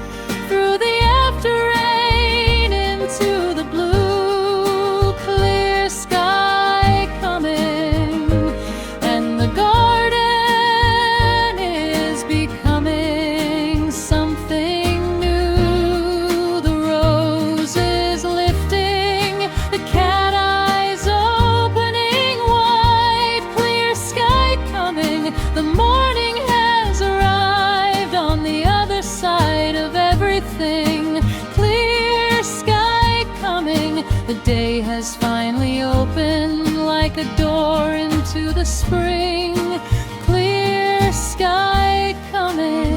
through the after rain into the blue. Clear sky coming, and the garden is becoming something new. The roses lifting, the cat eyes opening wide. Clear sky coming, the morning has arrived on the other side of everything. Clear sky coming, the day has finally opened like a door into the spring. Clear sky coming.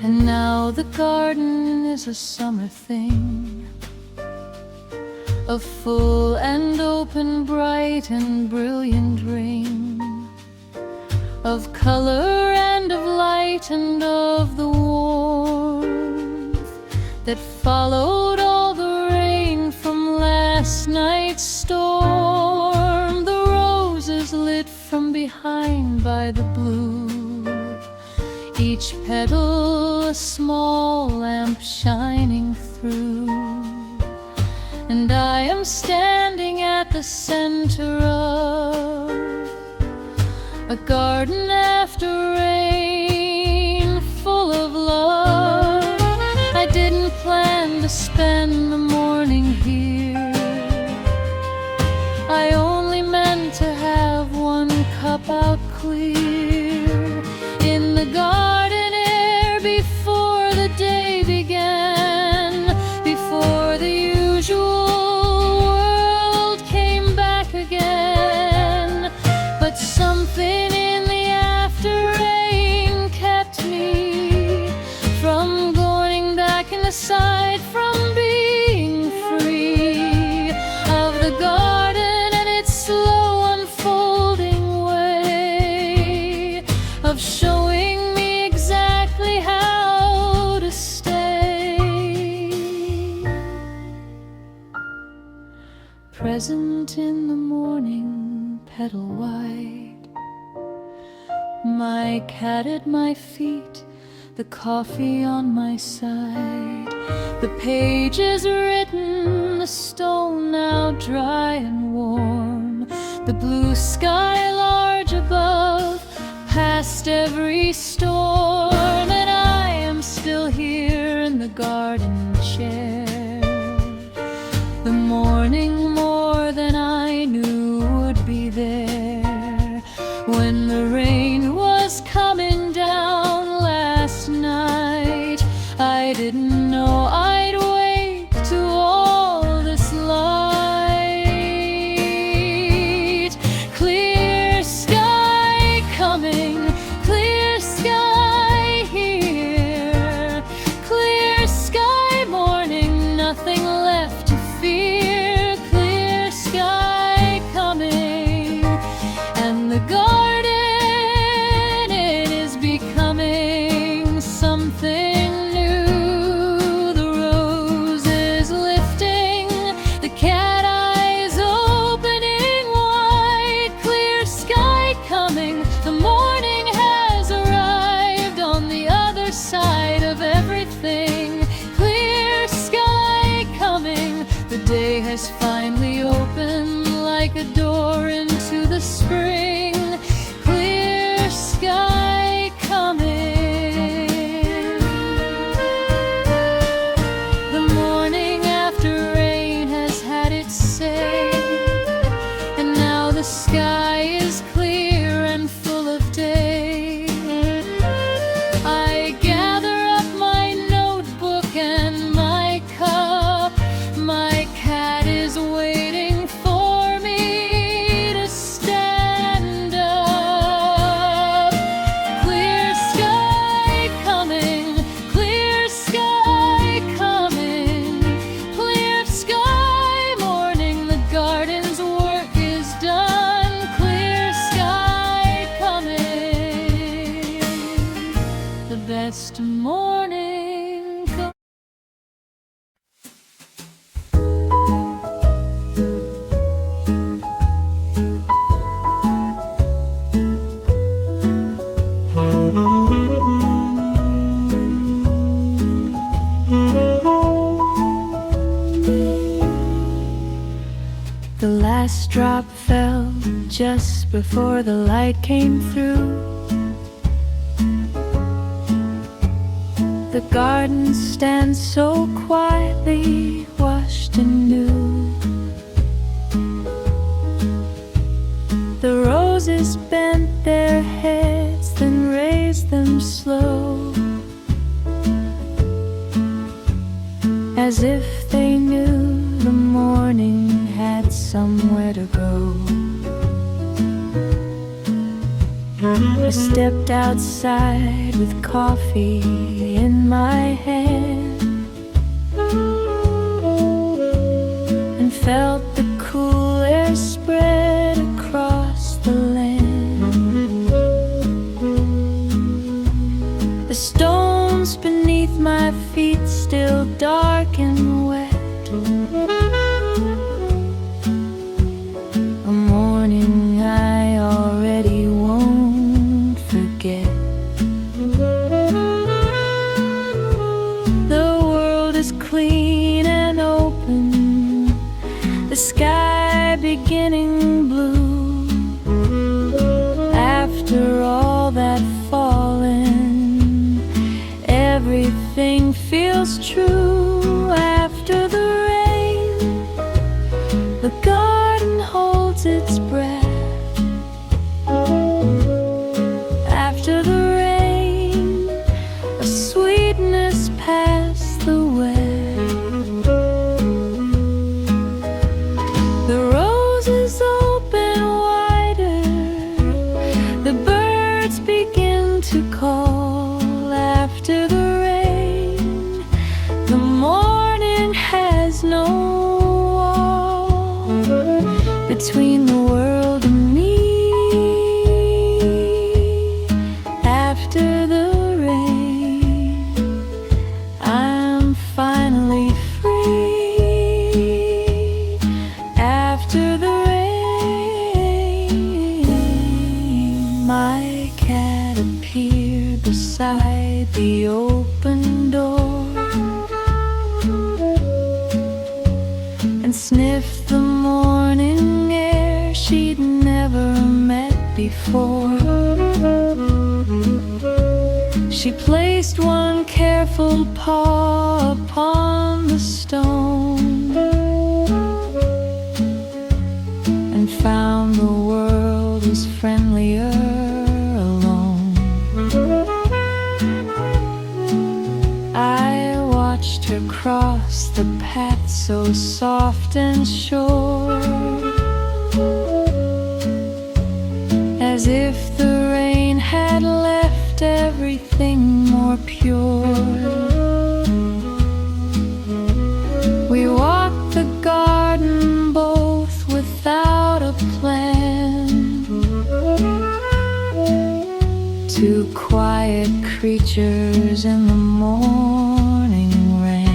And now the garden is a summer thing, a full and open, bright and brilliant ring of color and of light and of the warmth that followed all the rain from last night's storm. The roses lit from behind by the blue, each petal a small lamp shining through. And I am standing at the center of a garden after rain, full of love. I didn't plan to spend the morning here, I only meant to have one cup out clear in the garden air before the day began, before the usual world came back again. But something in the after rain kept me from going back inside, from being free of the garden and its slow unfolding way of showing me exactly how to stay. Present in the morning, petal wide, my cat at my feet, the coffee on my side. The page is written, the stone now dry and warm, the blue sky large above, past every storm. And I am still here in the garden chair, the morning more than I knew would be there. When the rain was coming down last night, I didn't know I'd wake to all this light. Clear sky coming, clear sky here, clear sky morning, nothing left to fear. Clear sky coming, and the garden, it is becoming something new. The drop fell just before the light came through. The garden stands so quietly, washed in dew. The roses bent their heads, then raised them slow, as if they knew the morning had somewhere to go. I stepped outside with coffee in my hand and felt the cool air spread across the land. The stones beneath my feet still dark and wet, a morning I already won't forget. The world is clean and open, the sky beginning blue. After all that fallen, everything feels true. After the rain, the garden holds its breath. After the rain, a sweetness past the wet. The roses open wider, the birds begin to call. After the rain, the morning has no wall between the world and me. After the rain, I'm finally free. After the rain, my cat appeared beside the open door and sniffed the morning air she'd never met before. She placed one careful paw upon the stone and found the world was friendlier alone. I watched her cross the path so soft and sure, as if the rain had left everything more pure. We walked the garden both without a plan, two quiet creatures in the morning ran.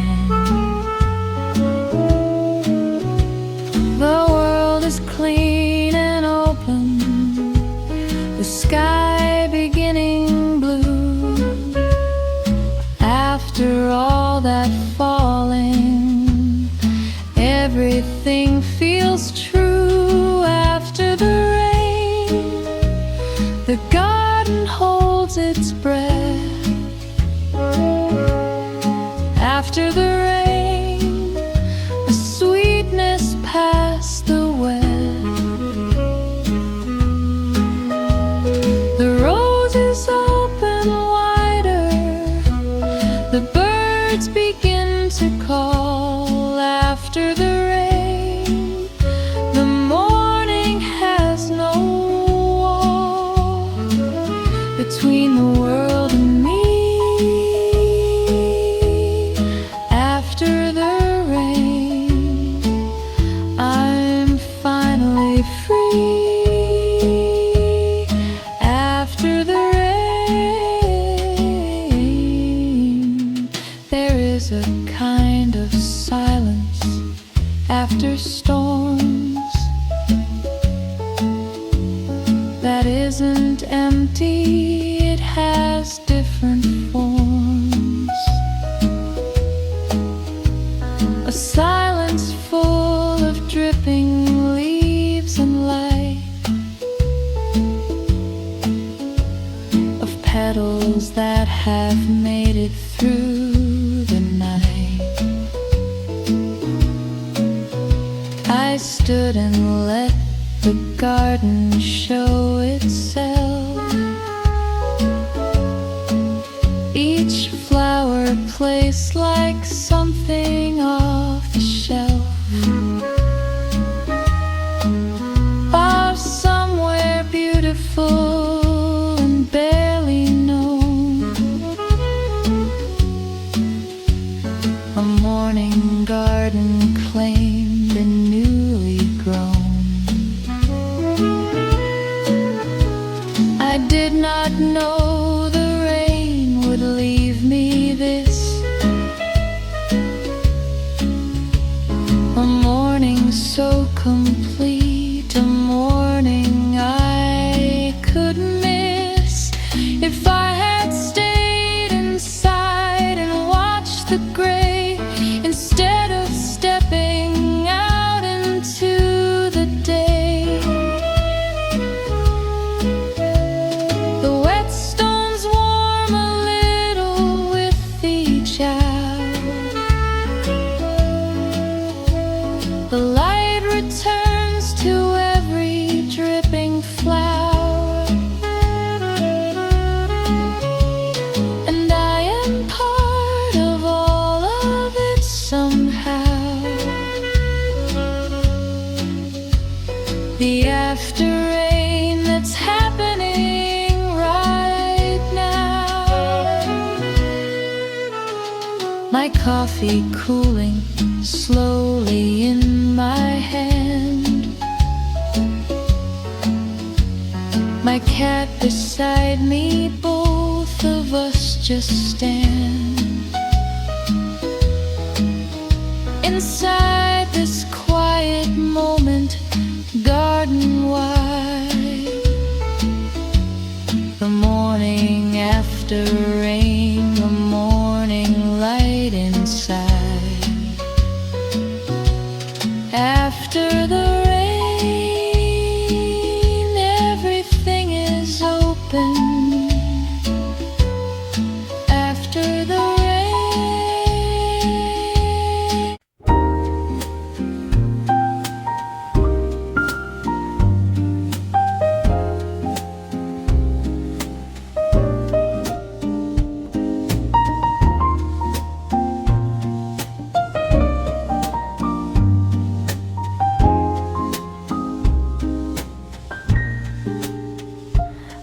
The world is clean and open, the sky beginning blue. After all that falling, everything feels true. After the rain, the garden holds its breath. After the rain, a sweetness past the wet. The roses open wider, the birds begin to call. After the rain, the morning has no wall between the world and me. After the rain, I'm finally free. After the rain, there is a kind of silence after storms that isn't empty, it has different forms. A silence full of dripping leaves have made it through the night. I stood and let the garden show itself. Each flower placed like something off the shelf of somewhere beautiful and barely known. A morning garden claimed and newly grown. I did not know the rain would leave me this. A morning so complete, a morning I could miss. If I had stayed inside and watched the gray instead of stepping out into the day. The wet stones warm a little with each hour. The light returns to every dripping flower, and I am part of all of it somehow. The after rain that's happening right now. My coffee cooling slowly in my hand. My cat beside me, both of us just stand inside this quiet moment, garden-wide. The morning after rain, the morning light inside. After the rain, everything is open. After the rain.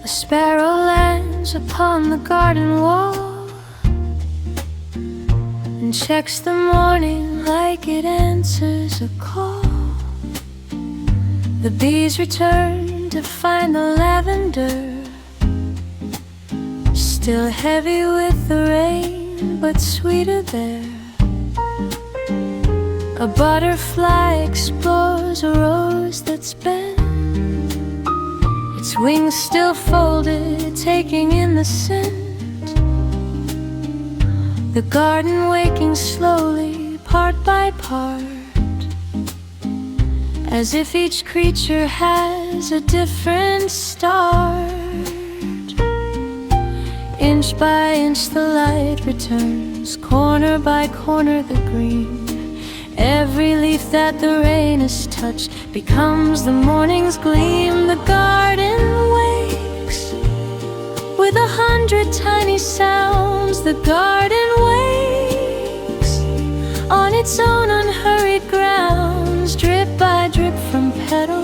A sparrow lands upon the garden wall and checks the morning like it answers a call. The bees return to find the lavender still heavy with the rain, but sweeter there. A butterfly explores a rose that's bent, its wings still folded, taking in the scent. The garden waking slowly, part by part, as if each creature has a different start. Inch by inch the light returns, corner by corner the green. Every leaf that the rain has touched becomes the morning's gleam. The garden wakes with 100 tiny sounds. The garden wakes on its own unhurried grounds, drip by drip from petal,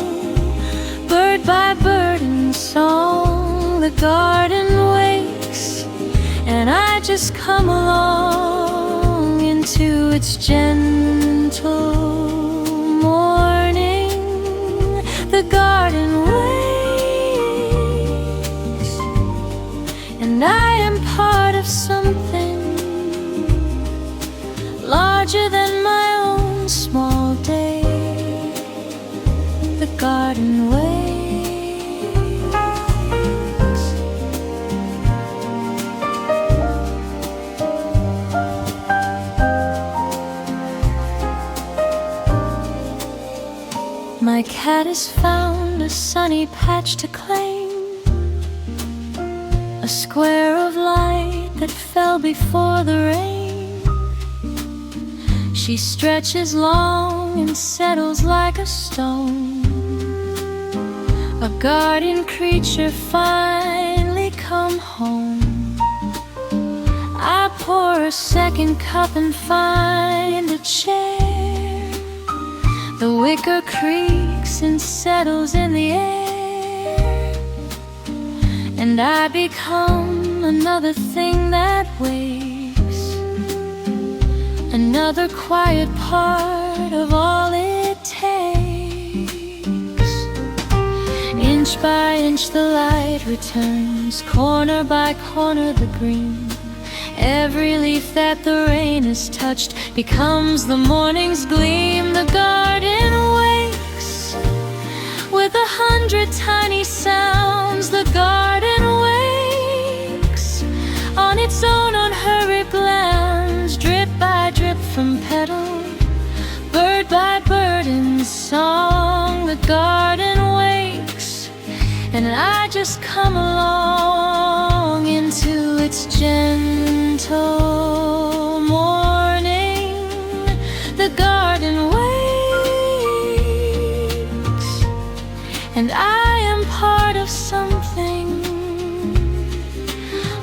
bird by bird in song. The garden wakes, and I just come along into its gentle morning. The garden wakes, and I am part of something larger than my own small day. The garden wakes. My cat has found a sunny patch to claim, a square of light that fell before the rain. She stretches long and settles like a stone. A guardian creature finally come home. I pour a second cup and find a chair. The wicker creaks and settles in the air, and I become another thing that wakes, another quiet part of all it takes. Inch by inch the light returns, corner by corner the green. Every leaf that the rain has touched becomes the morning's gleam. The garden wakes with 100 tiny sounds. The garden wakes on its own unhurried glance, drip by drip from petal, bird by bird in song. The garden wakes, and I just come along into its gentle morning. The garden wakes, and I am part of something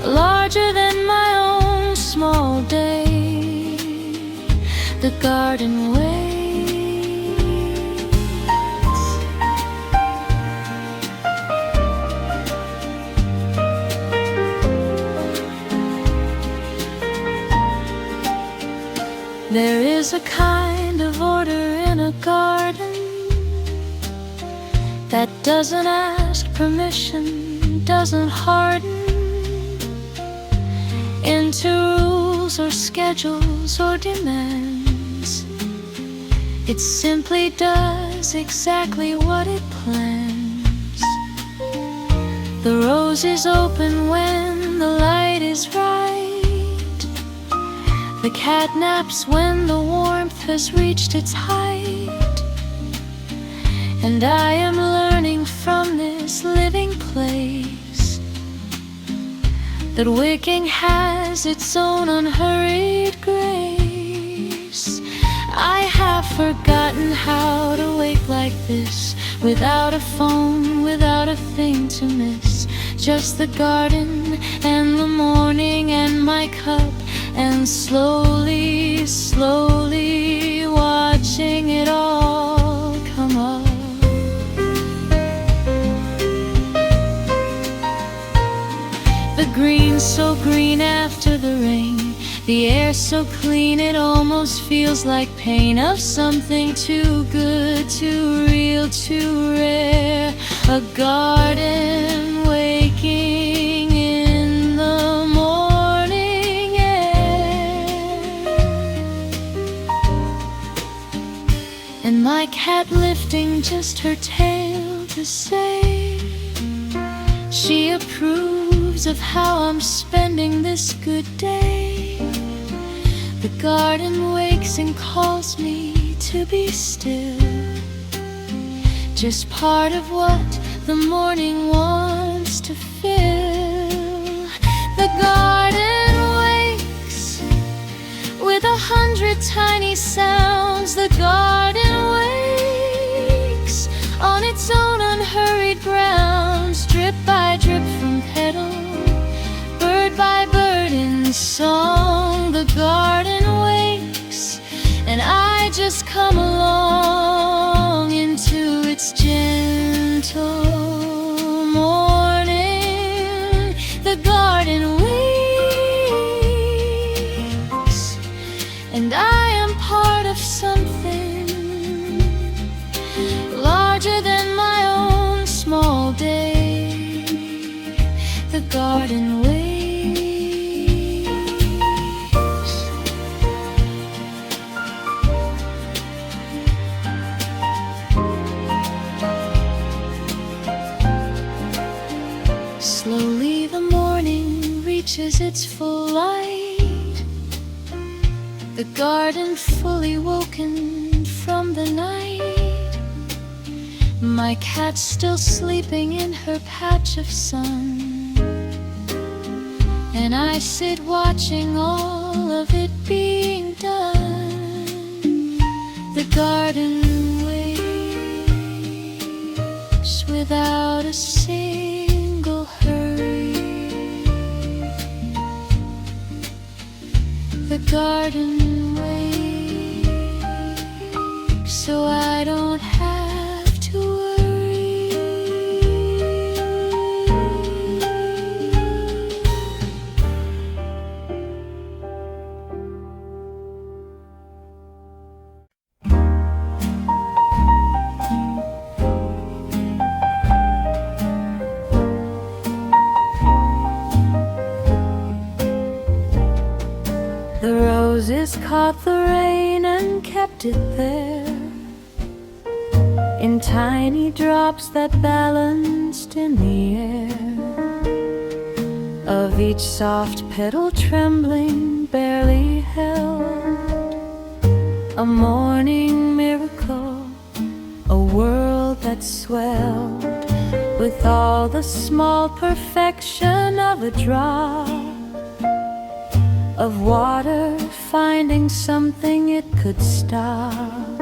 larger than my own small day. The garden wakes. There is a kind of order in a garden that doesn't ask permission, doesn't harden into rules or schedules or demands. It simply does exactly what it plans. The rose is open when the light is right. The cat naps when the warmth has reached its height. And I am learning from this living place that waking has its own unhurried grace. I have forgotten how to wake like this, without a phone, without a thing to miss. Just the garden and the morning and my cup, and slowly, slowly watching it all come up. The green so green after the rain, the air so clean it almost feels like pain of something too good, too real, too rare. A garden waking in the morning air, and my cat lifting just her tail to say she approves of how I'm spending this good day. The garden wakes and calls me to be still, just part of what the morning wants to fill. The garden wakes with 100 tiny sounds. The garden wakes on its own unhurried grounds, drip by drip from petal, bird by bird in song. The garden wakes, and I just come along into its gentle morning. The garden wakes, and I am part of something larger than my own small day. The garden wakes. Slowly the morning reaches its full light, the garden fully woken from the night. My cat's still sleeping in her patch of sun, and I sit watching all of it being done. The garden waits without a single hurry. The garden waits so I don't have to worry. The roses caught the rain and kept it there, in tiny drops that balanced in the air, of each soft petal trembling, barely held. A morning miracle, a world that swelled with all the small perfection of a drop of water finding something it could stop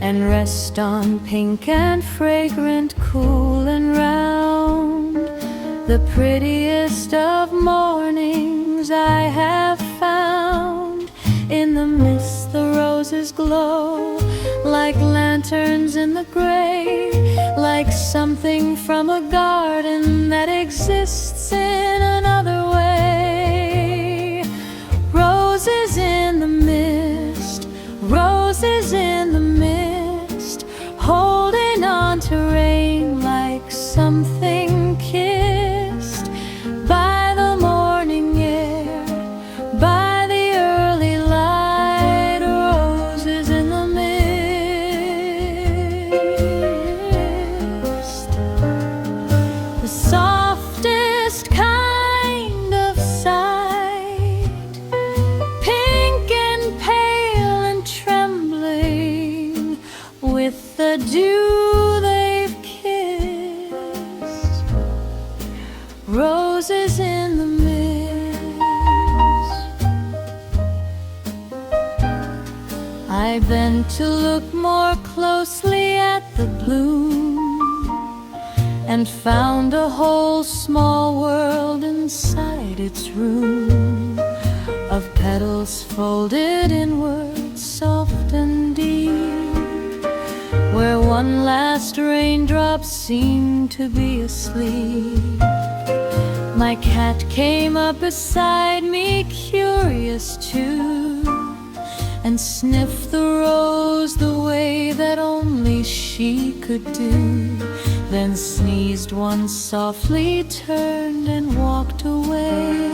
and rest on, pink and fragrant, cool and round. The prettiest of mornings I have found. In the mist the roses glow like lanterns in the gray, like something from a garden that exists in another way. Roses in the mist, roses in the mist, holding on to rain like something kissed by the morning air, by the early light. Roses in the mist, the softest kind of sight, pink and pale and trembling with the dew they've kissed. Roses in the mist. I bent to look more closely at the bloom and found a whole small world inside its room, of petals folded inward, soft and deep, where one last raindrop seemed to be asleep. My cat came up beside me, curious too, and sniffed the rose the way that only she could do. Then sneezed once softly, turned and walked away,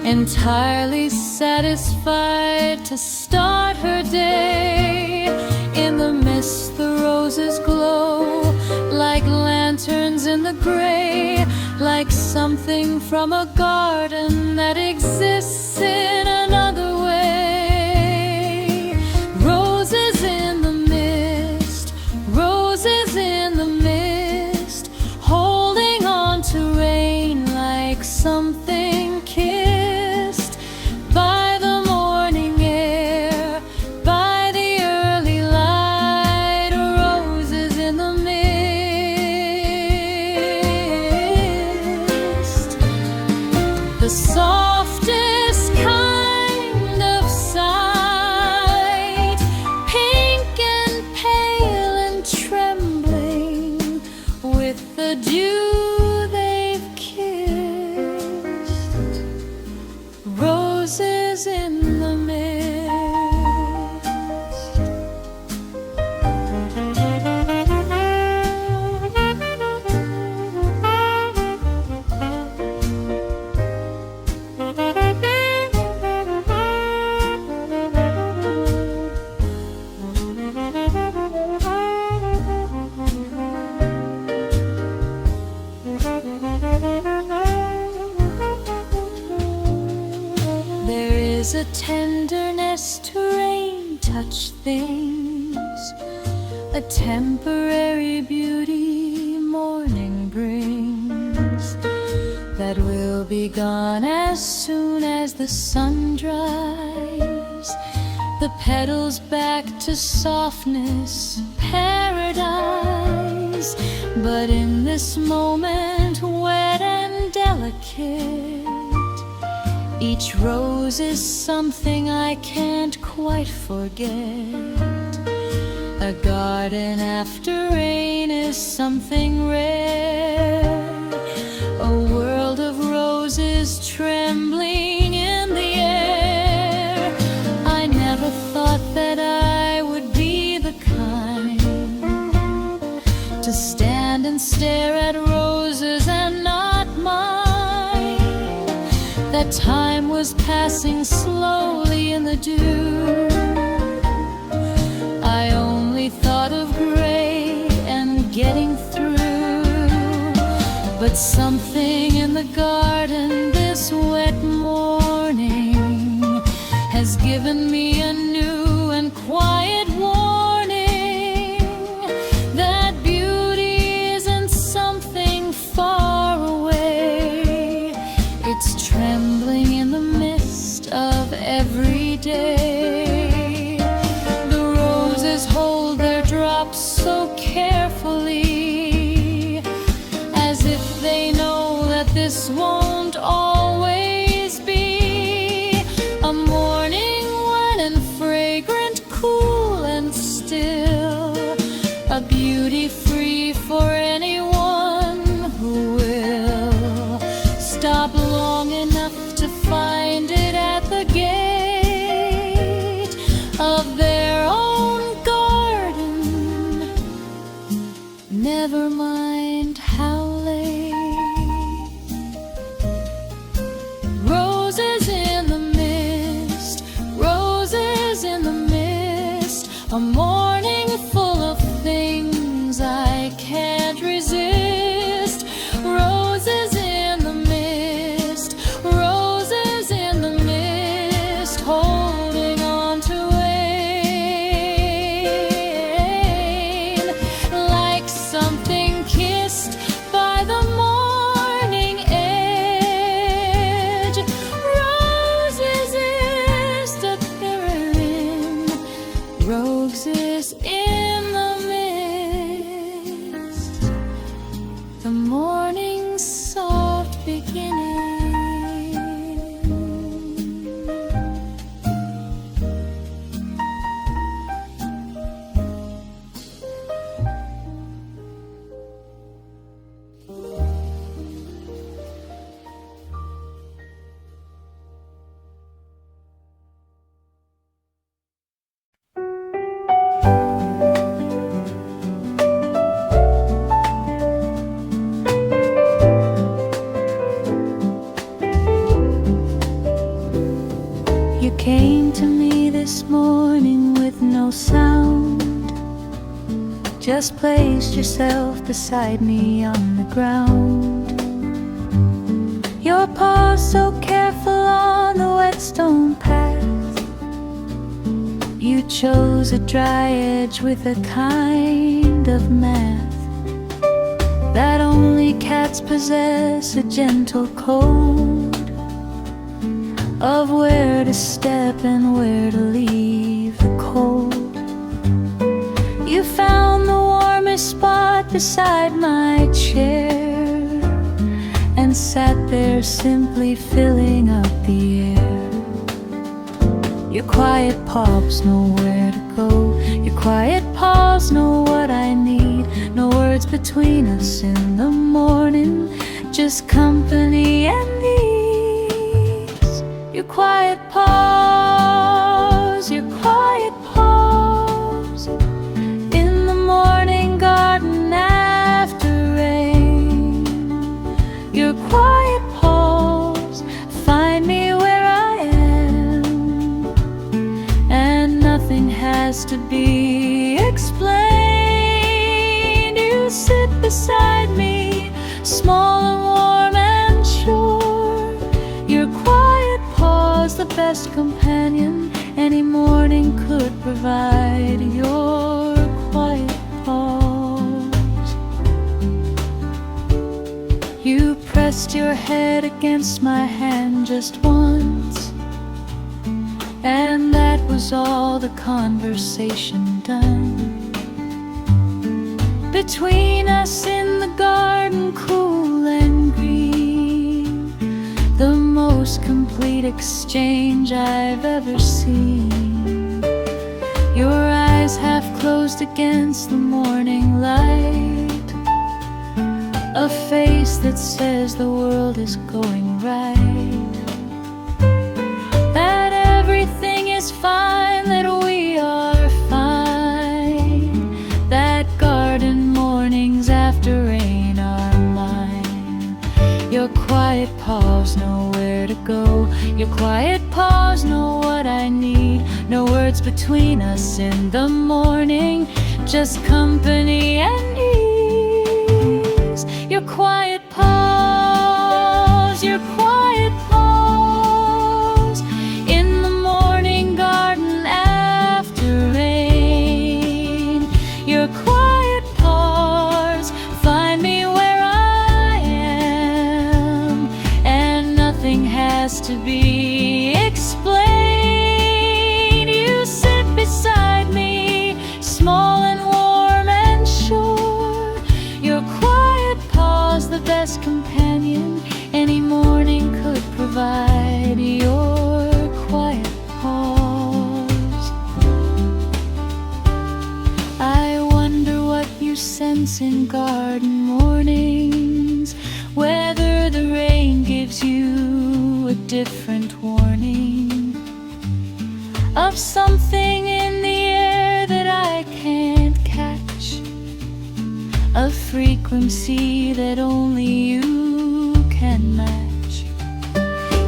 entirely satisfied to start her day. In the mist the roses glow like lanterns in the gray, like something from a garden that exists in another way. Roses in the mist, roses in the mist, holding on to rain like something kissed by the morning air, by the early light. Roses in the mist, the softest kind of sight, pink and pale and trembling with the dew they've kissed. Roses in the mist. There is a tenderness to rain-touched things, a temporary beauty morning brings, that that will be gone as soon as the sun dries. The petals back to softness, paradise. But in this moment, wet and delicate, each rose is something I can't quite forget. A garden after rain is something rare. A world of roses trembling in the air. I never thought that I would be the kind to stand and stare at roses and not mind that time was passing slowly in the dew. I only thought of gray and getting through, but something in the garden this wet morning has given me a new and quiet warning that beauty isn't something far away. It's trembling in the mist of every day. The roses hold their drops so carefully, as if they know that this won't always be. A morning wet and fragrant, cool and still, a beauty free for anyone who will stop long enough to find it at the gate of their own garden. Never mind how late. Roses in the mist, roses in the mist. A morning full of things I can't resist. Roses in the mist, roses in the mist, holding on to rain, like something kissed by the morning edge. Roses is disappearing, roses in the mist, the morning's soft beginning. You came to me this morning with no sound, just placed yourself beside me on the ground. Your paws so careful on the wet stone path. You chose a dry edge with a kind of math that only cats possess, a gentle code of where to step and where to leave the cold. You found the warmest spot beside my chair and sat there simply filling up the air. Your quiet paws know where to go. Your quiet paws know what I need. No words between us in the morning, just company and ease. Your quiet paws, your quiet paws, in the morning garden after rain. Your quiet paws find me where I am, and nothing has to be explained. You sit beside me, small and warm and sure. Your quiet paws, the best companion any morning could provide. Your quiet paws. You pressed pressed your head against my hand just once, and that was all the conversation done. Between us in the garden, cool and green, the most complete exchange I've ever seen. Your eyes half closed against the morning light, a face that says the world is going right, that everything is fine, that we are fine, that garden mornings after rain are mine. Your quiet paws know where to go, your quiet paws know what I need. No words between us in the morning, just company and ease. Your quiet paws, your quiet paws, in the morning garden after rain. Your quiet paws find me where I am, and nothing has to be explained. You sit beside me, small and warm and sure. Your quiet paws, the best companion any morning could provide. Your quiet paws. I wonder what you sense in garden mornings, whether the rain gives you a different warning of something in the air that I can't catch, a frequency that only you can match.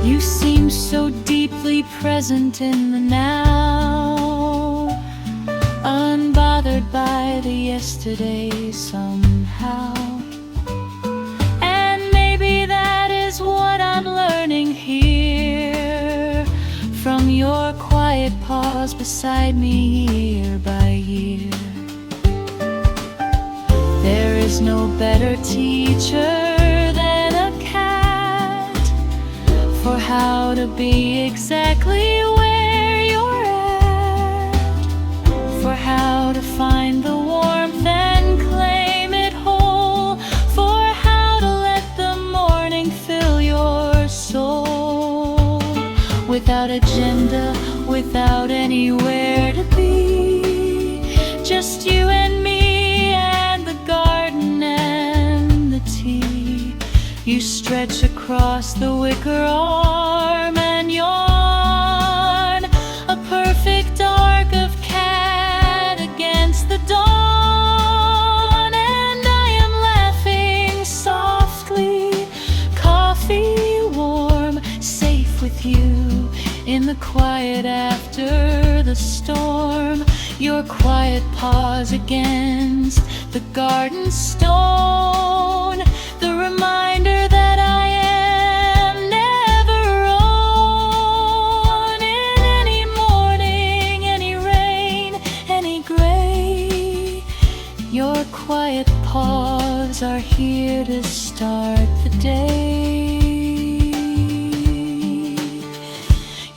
You seem so deeply present in the now, unbothered by the yesterday somehow. And maybe that is what I'm learning here, from your quiet paws beside me year by year. There is no better teacher than a cat for how to be exactly where you're at, for how to find the warmth and claim it whole, for how to let the morning fill your soul. Without agenda, without anywhere to be, just you and me and the garden and the tea. You stretch across the wicker arm and yawn, a perfect arc of cat against the dawn. And I am laughing softly, coffee warm, safe with you in the quiet after the storm. Your quiet paws against the garden stone, the reminder that I am never alone. In any morning, any rain, any gray, your quiet paws are here to start the day.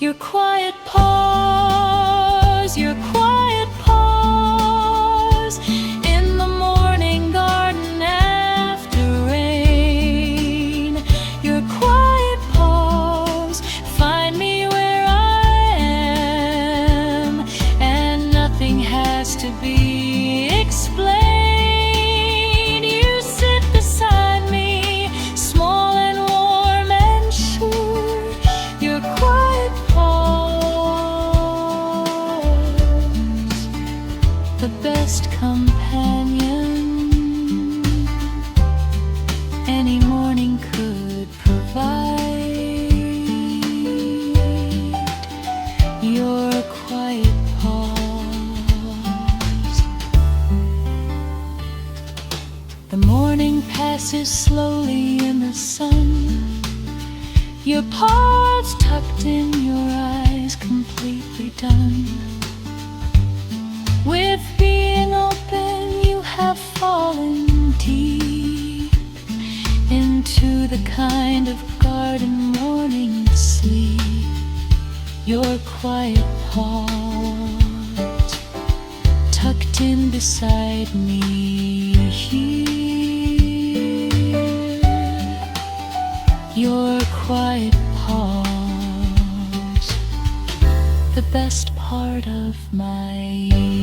Your quiet paws, your quiet paws, in the morning garden after rain. Your quiet paws find me where I am, and nothing has to be explained. You sit beside me, small and warm and sure. Your quiet paws, the best companion any morning could provide. Your quiet paws. The morning passes slowly in the sun, your paws tucked in, your eyes completely done. With being open, you have fallen deep into the kind of garden morning sleep, your quiet heart tucked in beside me here. Your quiet heart, the best part of my year.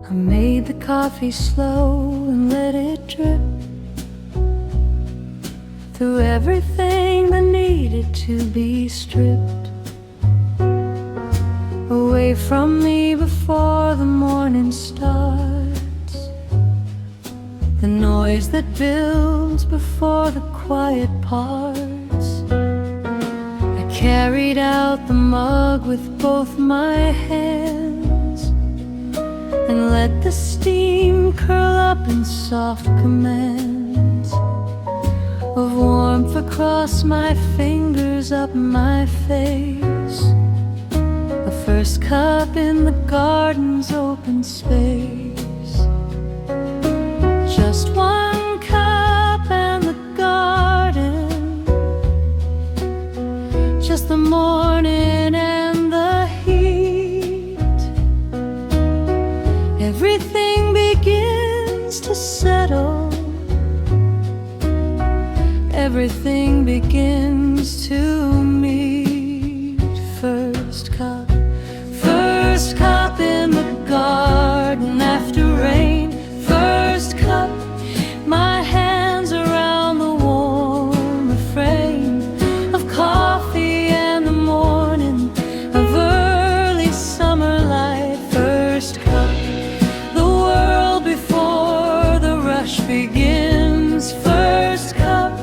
I made the coffee slow and let it drip through everything that needed to be stripped away from me before the morning starts. The noise that builds before the quiet parts. I carried out the mug with both my hands and let the steam curl up in soft commands of warmth across my fingers, up my face. The first cup in the garden's open space. Just one cup and the garden, just the morning and the heat. Everything begins to settle. Everything begins to meet. First cup in the garden after rain. First cup, my hands around the warm refrain of coffee and the morning of early summer light. First cup, the world before the rush begins. First cup,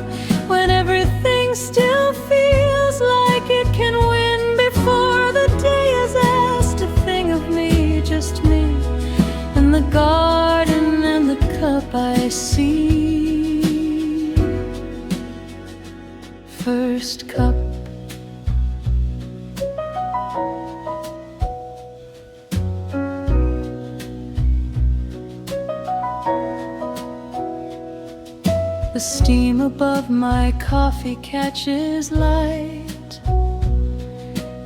when everything still feels like it can win before the day has asked a thing of me, just me and the garden and the cup I see. First cup. The steam above my coffee catches light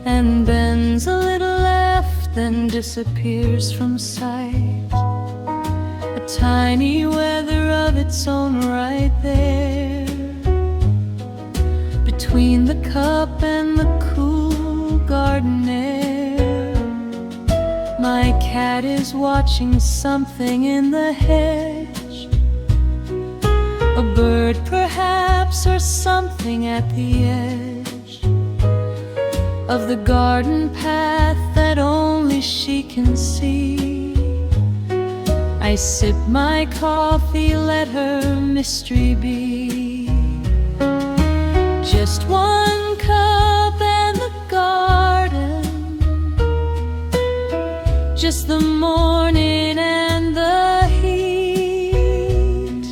and bends a little left, then disappears from sight. A tiny weather of its own right there, between the cup and the cool garden air. My cat is watching something in the hedge, a bird perhaps, or something at the edge of the garden path that only she can see. I sip my coffee, let her mystery be. Just one cup and the garden, just the morning and the heat.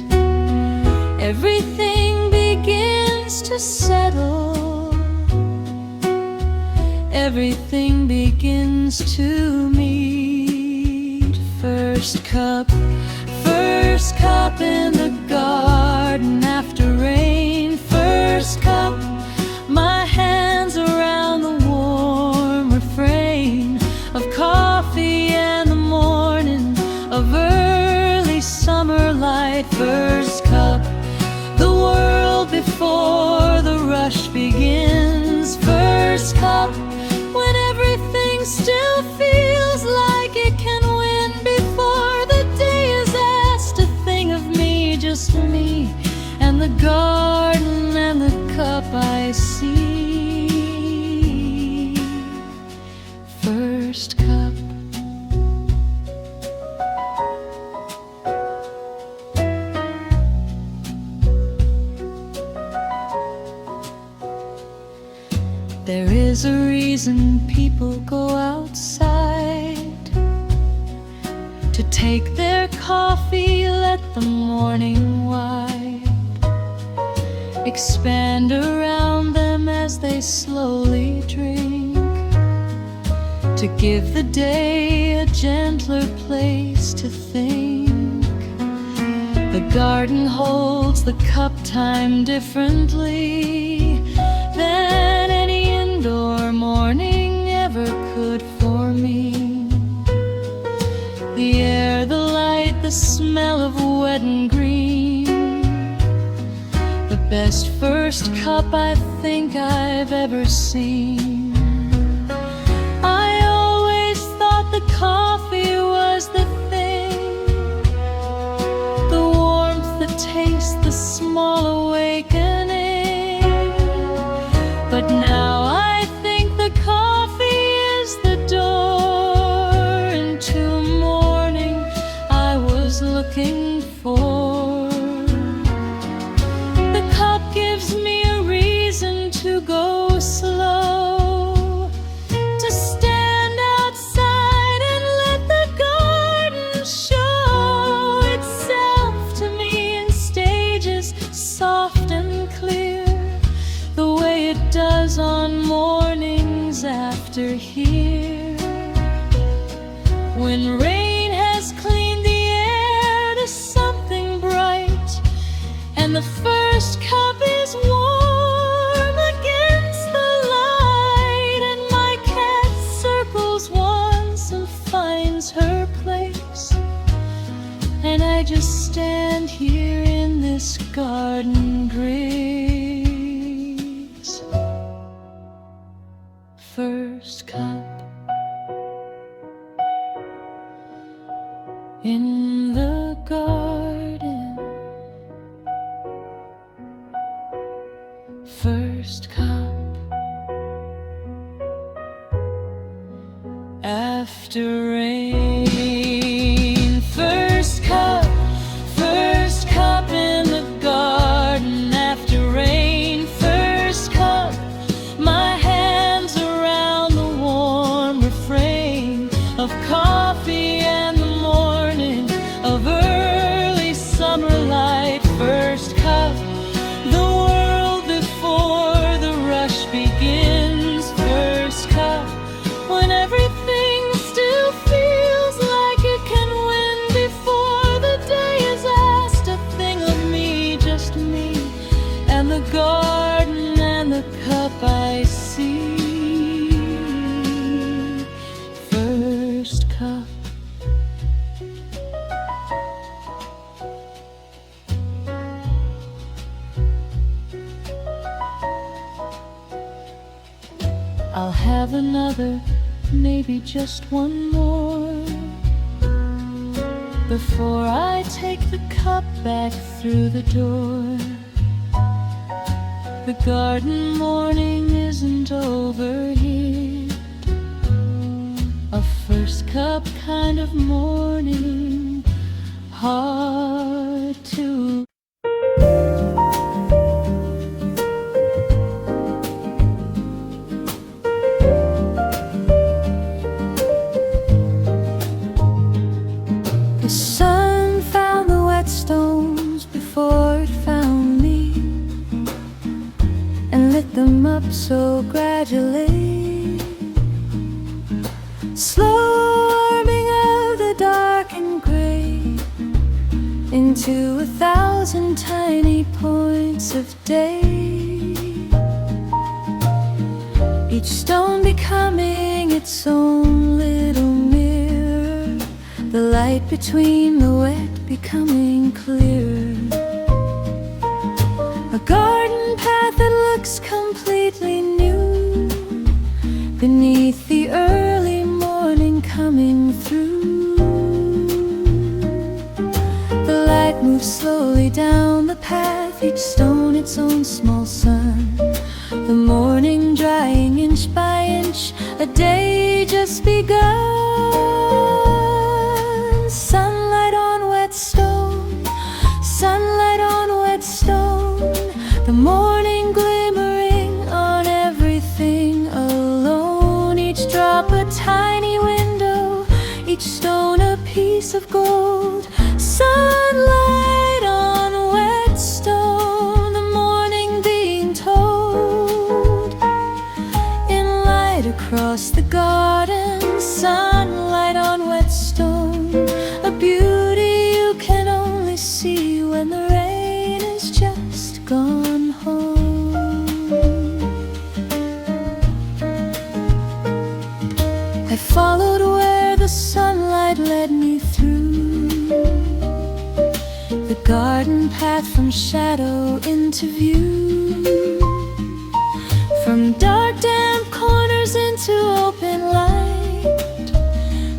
Everything begins to settle. Everything begins to meet. First cup in the garden after rain. First cup, my hands around the warm refrain of coffee and the morning of early summer light. First cup, the world before the rush begins. First cup, when everything still feels like it can win before the day is asked a thing of me, just me and the garden and the cup I see. First cup. There is a reason people go outside to take their coffee, let the morning wind expand around them as they slowly drink, to give the day a gentler place to think. The garden holds the cup time differently than any indoor morning ever could for me. The air, the light, the smell of wet and green, the best first cup I think I've ever seen. I always thought the coffee was the thing, the warmth, the taste, the small awakening. But now I think the coffee is the door into a morning I was looking for. The cup gives me a reason to go slow, to stand outside and let the garden show itself to me in stages soft and clear, the way it does on mornings after here, when rain has cleaned the air to something bright, and the first cup is warm against the light, and my cat circles once and finds her place, and I just stand here in this garden breeze. First cup in the garden, first cup after rain. First cup in the garden after rain. First cup, my hands around the warm refrain of coffee and the morning of early summer light. First cup, the world before the rush begins. First cup, when everything still feels like it can win before the day is asked a thing of me, just me and the garden and the cup I see. First cup. I'll have another, maybe just one more, before I take the cup back through the door. The garden morning isn't over yet, a first cup kind of morning, hard to The sun found the whetstones before it found me, and lit them up so gradually. Slow warming of the dark and gray into 1,000 tiny points of day, each stone becoming its own little mirror, the light between the wet becoming clearer. A garden path that looks completely new beneath the early morning coming through. The light moves slowly down the path, each stone its own small sun. The morning drying inch by inch, a day just begun. Sunlight on wet stone, sunlight on wet stone, the morning glimmering on everything piece of gold. Sunlight on wet stone, the morning being told. In light across the garden, sunlight on wet stone, a beauty you can only see when the rain is just gone home. I followed where the sunlight led me through the garden path, from shadow into view, from dark damp corners into open light,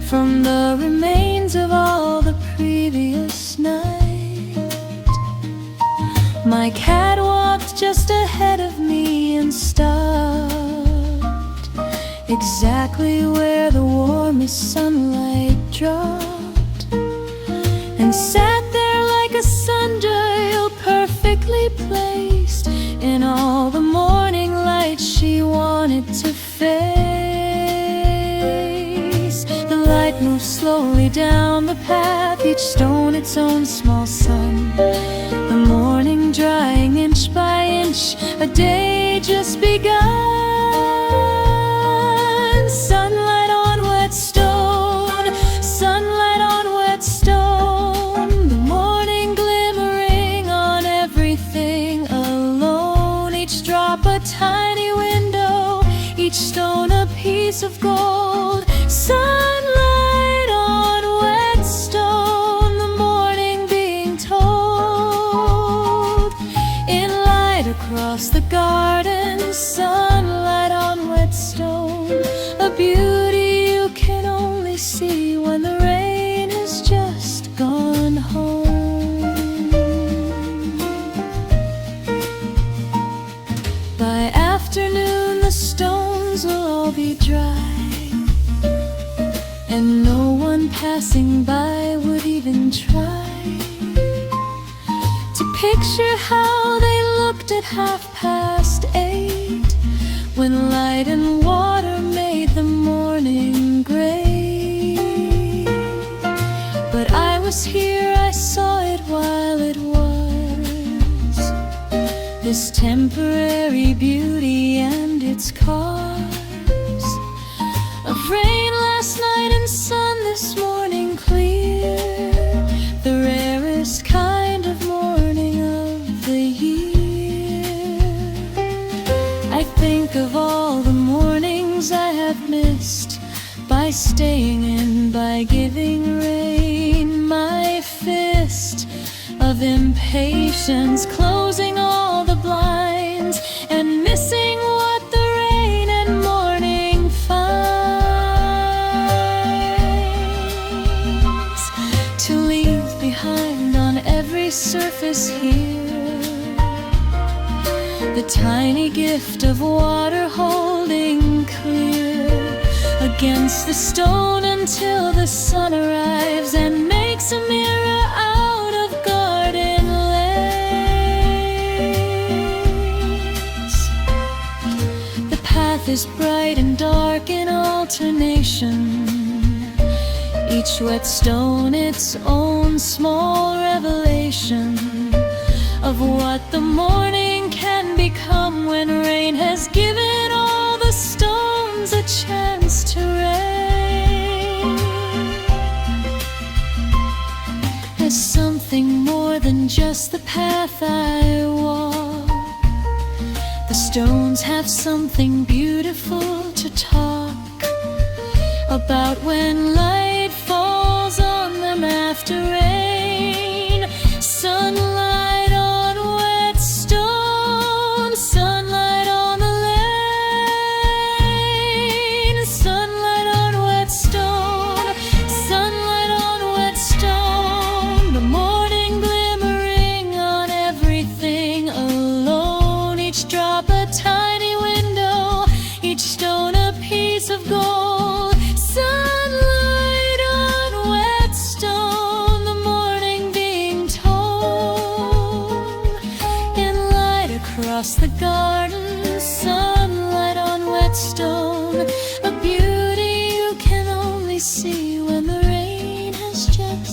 from the remains of all the previous night. My cat walked just ahead of me and stopped exactly where the warmest sunlight dropped, and sat there like a sundial, perfectly placed in all the morning light she wanted to face. The light moved slowly down the path, each stone its own small sun, the morning drying inch by inch, a day just begun. Sunlight on wet stone, sunlight on wet stone, the morning glimmering on everything alone. Each drop a tiny window, each stone a piece of gold. Sunlight on wet stone, the morning being told. In light across the garden, sunlight on wet stone, a beauty you can only see when the rain has just gone home. By afternoon the stones will all be dry, and no one passing by would even try to picture how they looked at 8:30, when light and water made the morning gray. But I was here, I saw it while it was, this temporary beauty and its cause of rain last night and sun this morning clear, the rarest kind of morning of the year. I think of all the mornings I have missed, by staying in, by giving rain my fist of impatience, closing all the blinds and missing what the rain and morning finds to leave behind on every surface here, the tiny gift of water holding clear against the stone until the sun arrives and makes a mirror out of garden lace. The path is bright and dark in alternation, each wet stone its own small revelation of what the morning can become when rain has given all the stones a chance to rain. As something more than just the path I walk, the stones have something beautiful to talk about when light falls on them after rain. Sunlight on wet stone, sunlight on the lane, sunlight on wet stone, sunlight on wet stone, the morning glimmering on everything alone. Each drop a tiny window, each stone a piece of gold. Sunlight on wet stone, the morning being told. In light across the garden, sunlight on wet stone, a beauty you can only see when the rain has just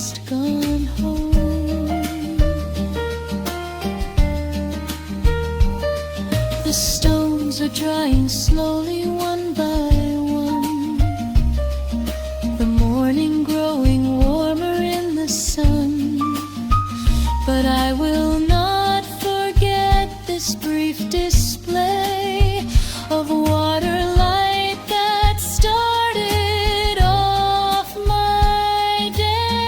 leaves are drying slowly one by one, the morning growing warmer in the sun. But I will not forget this brief display of water light that started off my day.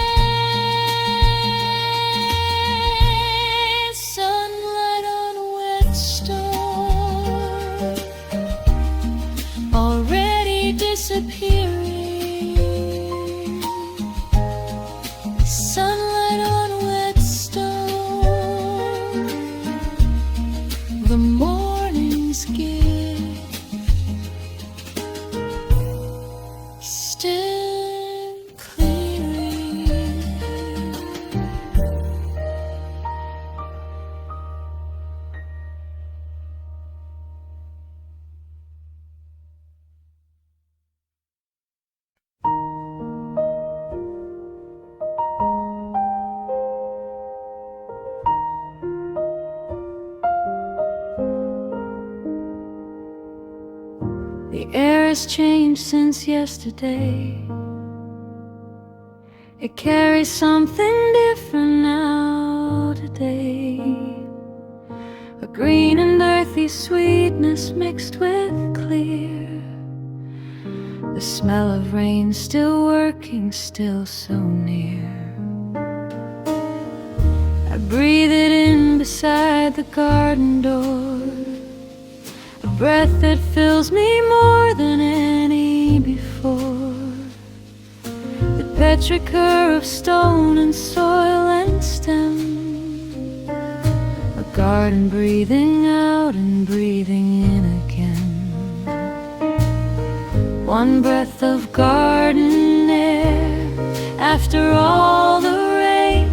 Sunlight on wet stone, already disappearing. Sunlight on wet stone, the morning's gift, still clearing. The air has changed since yesterday. It carries something different now today. A green and earthy sweetness mixed with clear. The smell of rain still working, still so near. I breathe it in beside the garden door, a breath that fills me more than any before. The petrichor of stone and soil and stem, a garden breathing out and breathing in again. One breath of garden air after all the rain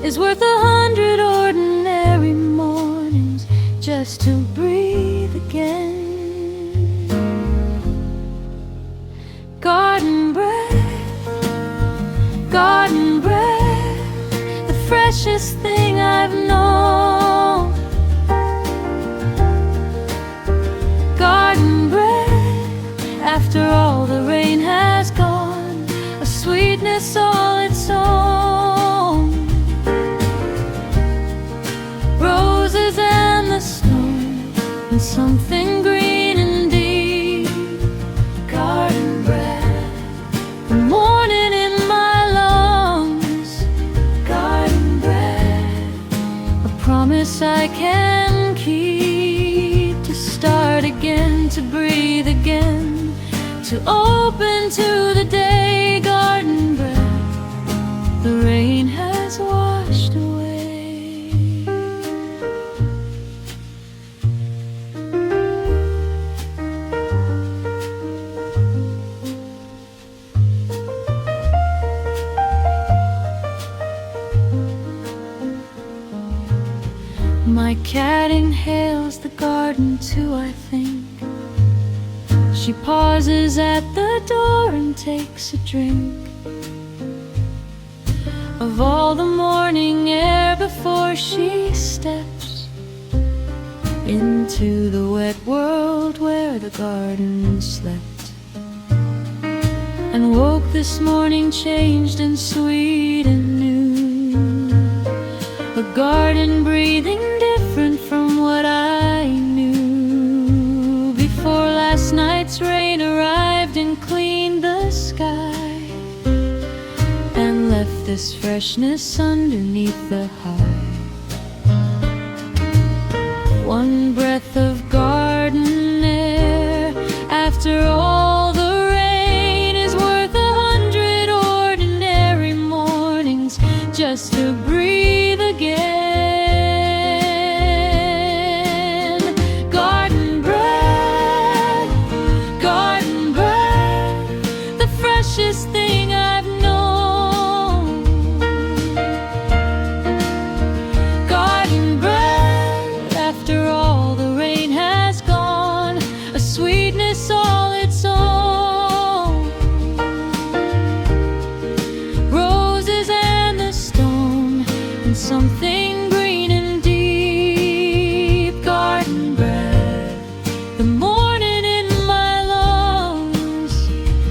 is worth 100 ordinary mornings just to breathe again. Garden breath, garden breath, the freshest thing I've known. Garden breath, after all the rain has gone, a sweetness all its own. Roses and the snow and something green and deep. Garden breath, the morning in my lungs. Garden breath, a promise I can keep, to start again, to breathe again, to open to the day. Garden breath, the rain has washed away. My cat inhales the garden too, I think. She pauses at the door and takes a drink of all the morning air before she steps into the wet world where the garden slept, and woke this morning changed and sweet and new. A garden breathing different from what I knew before last night's rain arrived and cleaned the sky and left this freshness underneath the hive. One breath of garden air after all the rain is worth 100 ordinary mornings just to breathe again. Garden breath, garden breath, the freshest thing I've known. Garden breath, after all the rain has gone, a sweetness all its own. Roses and the stone and something green and deep. Garden breath, the morning in my lungs.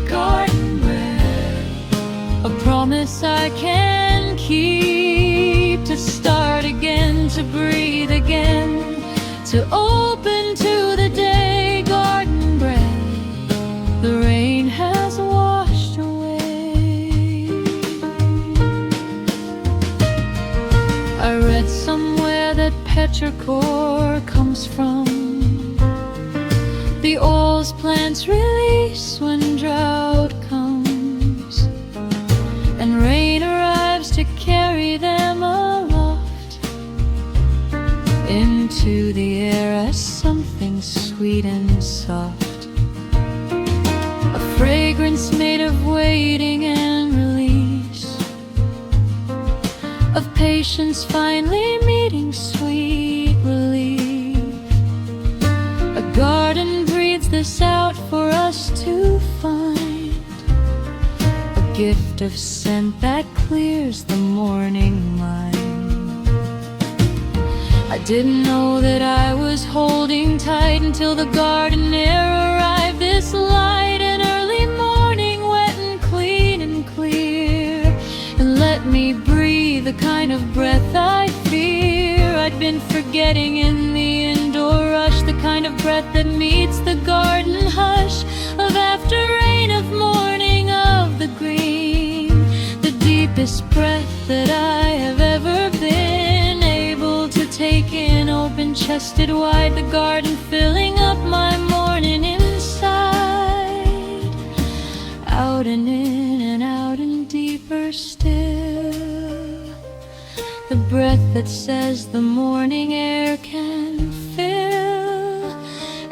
Garden breath, a promise I can keep, to start again, to breathe again, to open to the day. Garden breath, the rain has washed away. I read somewhere that petrichor comes from the oils plants release when drought comes, and rain arrives to carry them aloft into the air as something sweet and soft, a fragrance made of waiting and release, of patience finally meeting sweet relief. A garden breathes this out for us to find, a gift of scent that clears the morning mind. I didn't know that I was holding tight until the garden air arrived. This light, an early morning, wet and clean and clear, and let me breathe the kind of breath I fear I'd been forgetting in the indoor rush, the kind of breath that meets the garden hush of after rain, of morning, of the green, the deepest breath that I have ever been able to take in, open-chested wide, the garden filling up my morning inside, out and in and out and deeper still, the breath that says the morning air can fill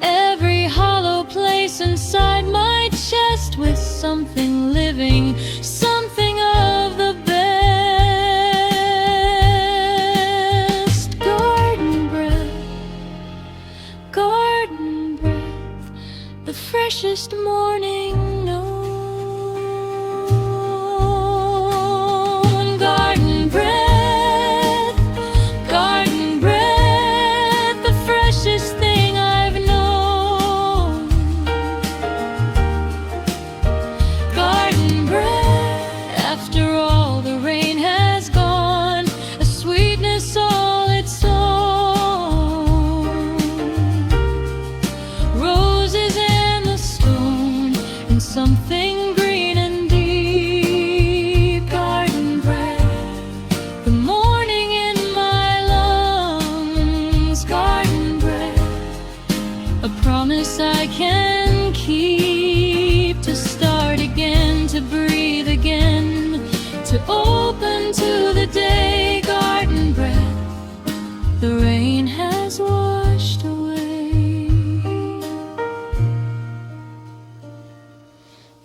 every hollow place inside my chest with something living, something of the best. Garden breath, garden breath, the freshest morning known. Garden breath, garden breath, the freshest thing I've known. Garden breath, after all the rain has gone, a sweetness all its own. Roses and the stone, and something green and deep. Garden breath, the morning in my lungs. Garden breath, a promise I can keep, to start again, to breathe again, to open to the day. Garden breath, the rain has washed away.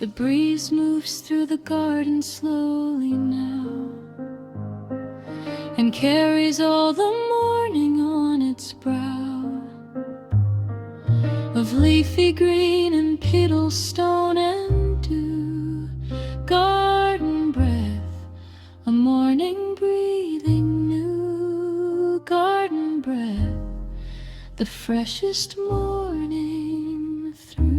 The breeze moves through the garden slowly now, and carries all the morning on its brow, of leafy green and petal stone and dew. Garden breath, a morning breathing new. Garden breath, the freshest morning through.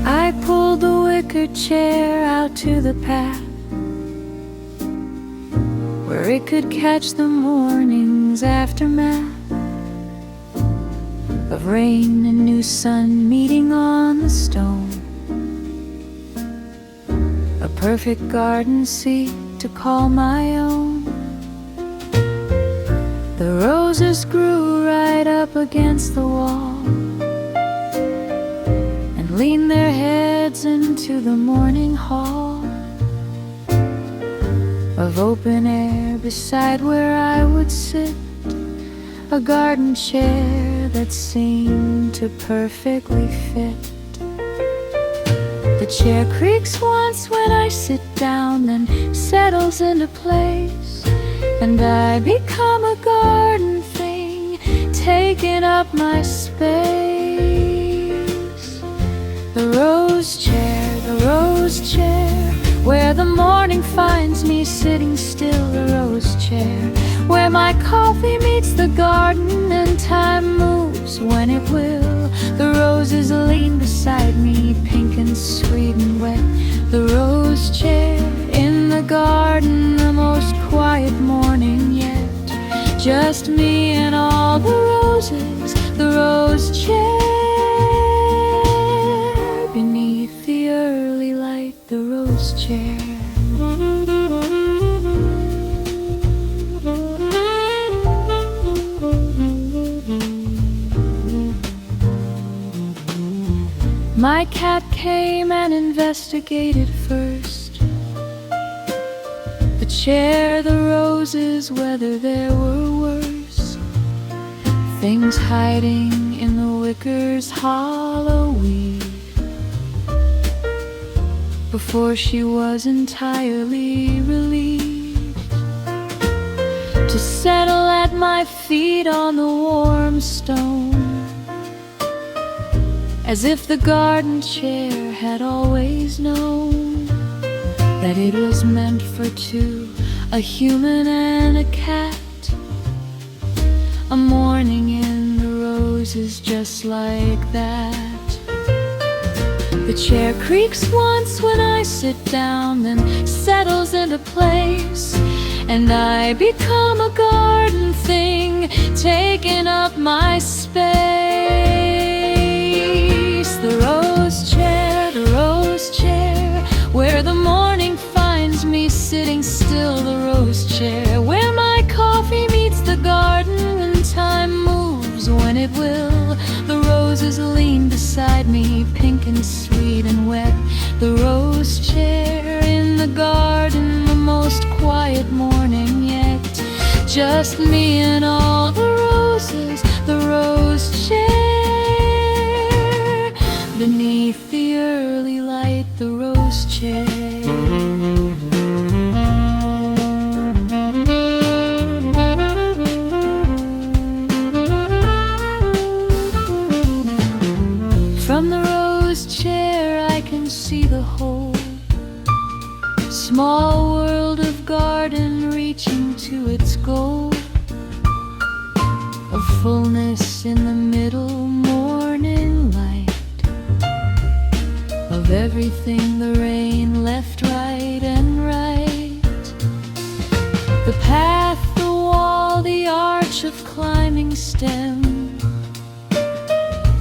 I pulled the wicker chair out to the path, where it could catch the morning's aftermath of rain and new sun meeting on the stone. A perfect garden seat to call my own. The roses grew right up against the wall, lean their heads into the morning hall of open air beside where I would sit, a garden chair that seemed to perfectly fit The chair creaks once when I sit down, then settles into place, and I become a garden thing, taking up my space. The rose chair, where the morning finds me sitting still. The rose chair, where my coffee meets the garden and time moves when it will. The roses lean beside me, pink and sweet and wet. The rose chair in the garden, the most quiet morning yet. Just me and all the roses. The rose chair, beneath the early light. The rose chair. My cat came and investigated first. The chair, the roses, whether there were worse things hiding in the wicker's hollow weed. Before she was entirely relieved to settle at my feet on the warm stone, as if the garden chair had always known that it was meant for two, a human and a cat. A morning in the roses just like that. The chair creaks once when I sit down, then settles into place, and I become a garden thing, taking up my space. The rose chair, where the morning finds me sitting still. The rose chair, where my coffee meets the garden and time moves when it will. The roses lean beside me, pink and sweet and wet. The rose chair in the garden, the most quiet morning yet. Just me and all the roses. The rose chair, beneath the early light. The rose chair. From the rose chair I can see the whole small world of garden reaching to its goal, of fullness in the middle morning light, of everything the rain left right and right. The path, the wall, the arch of climbing stem,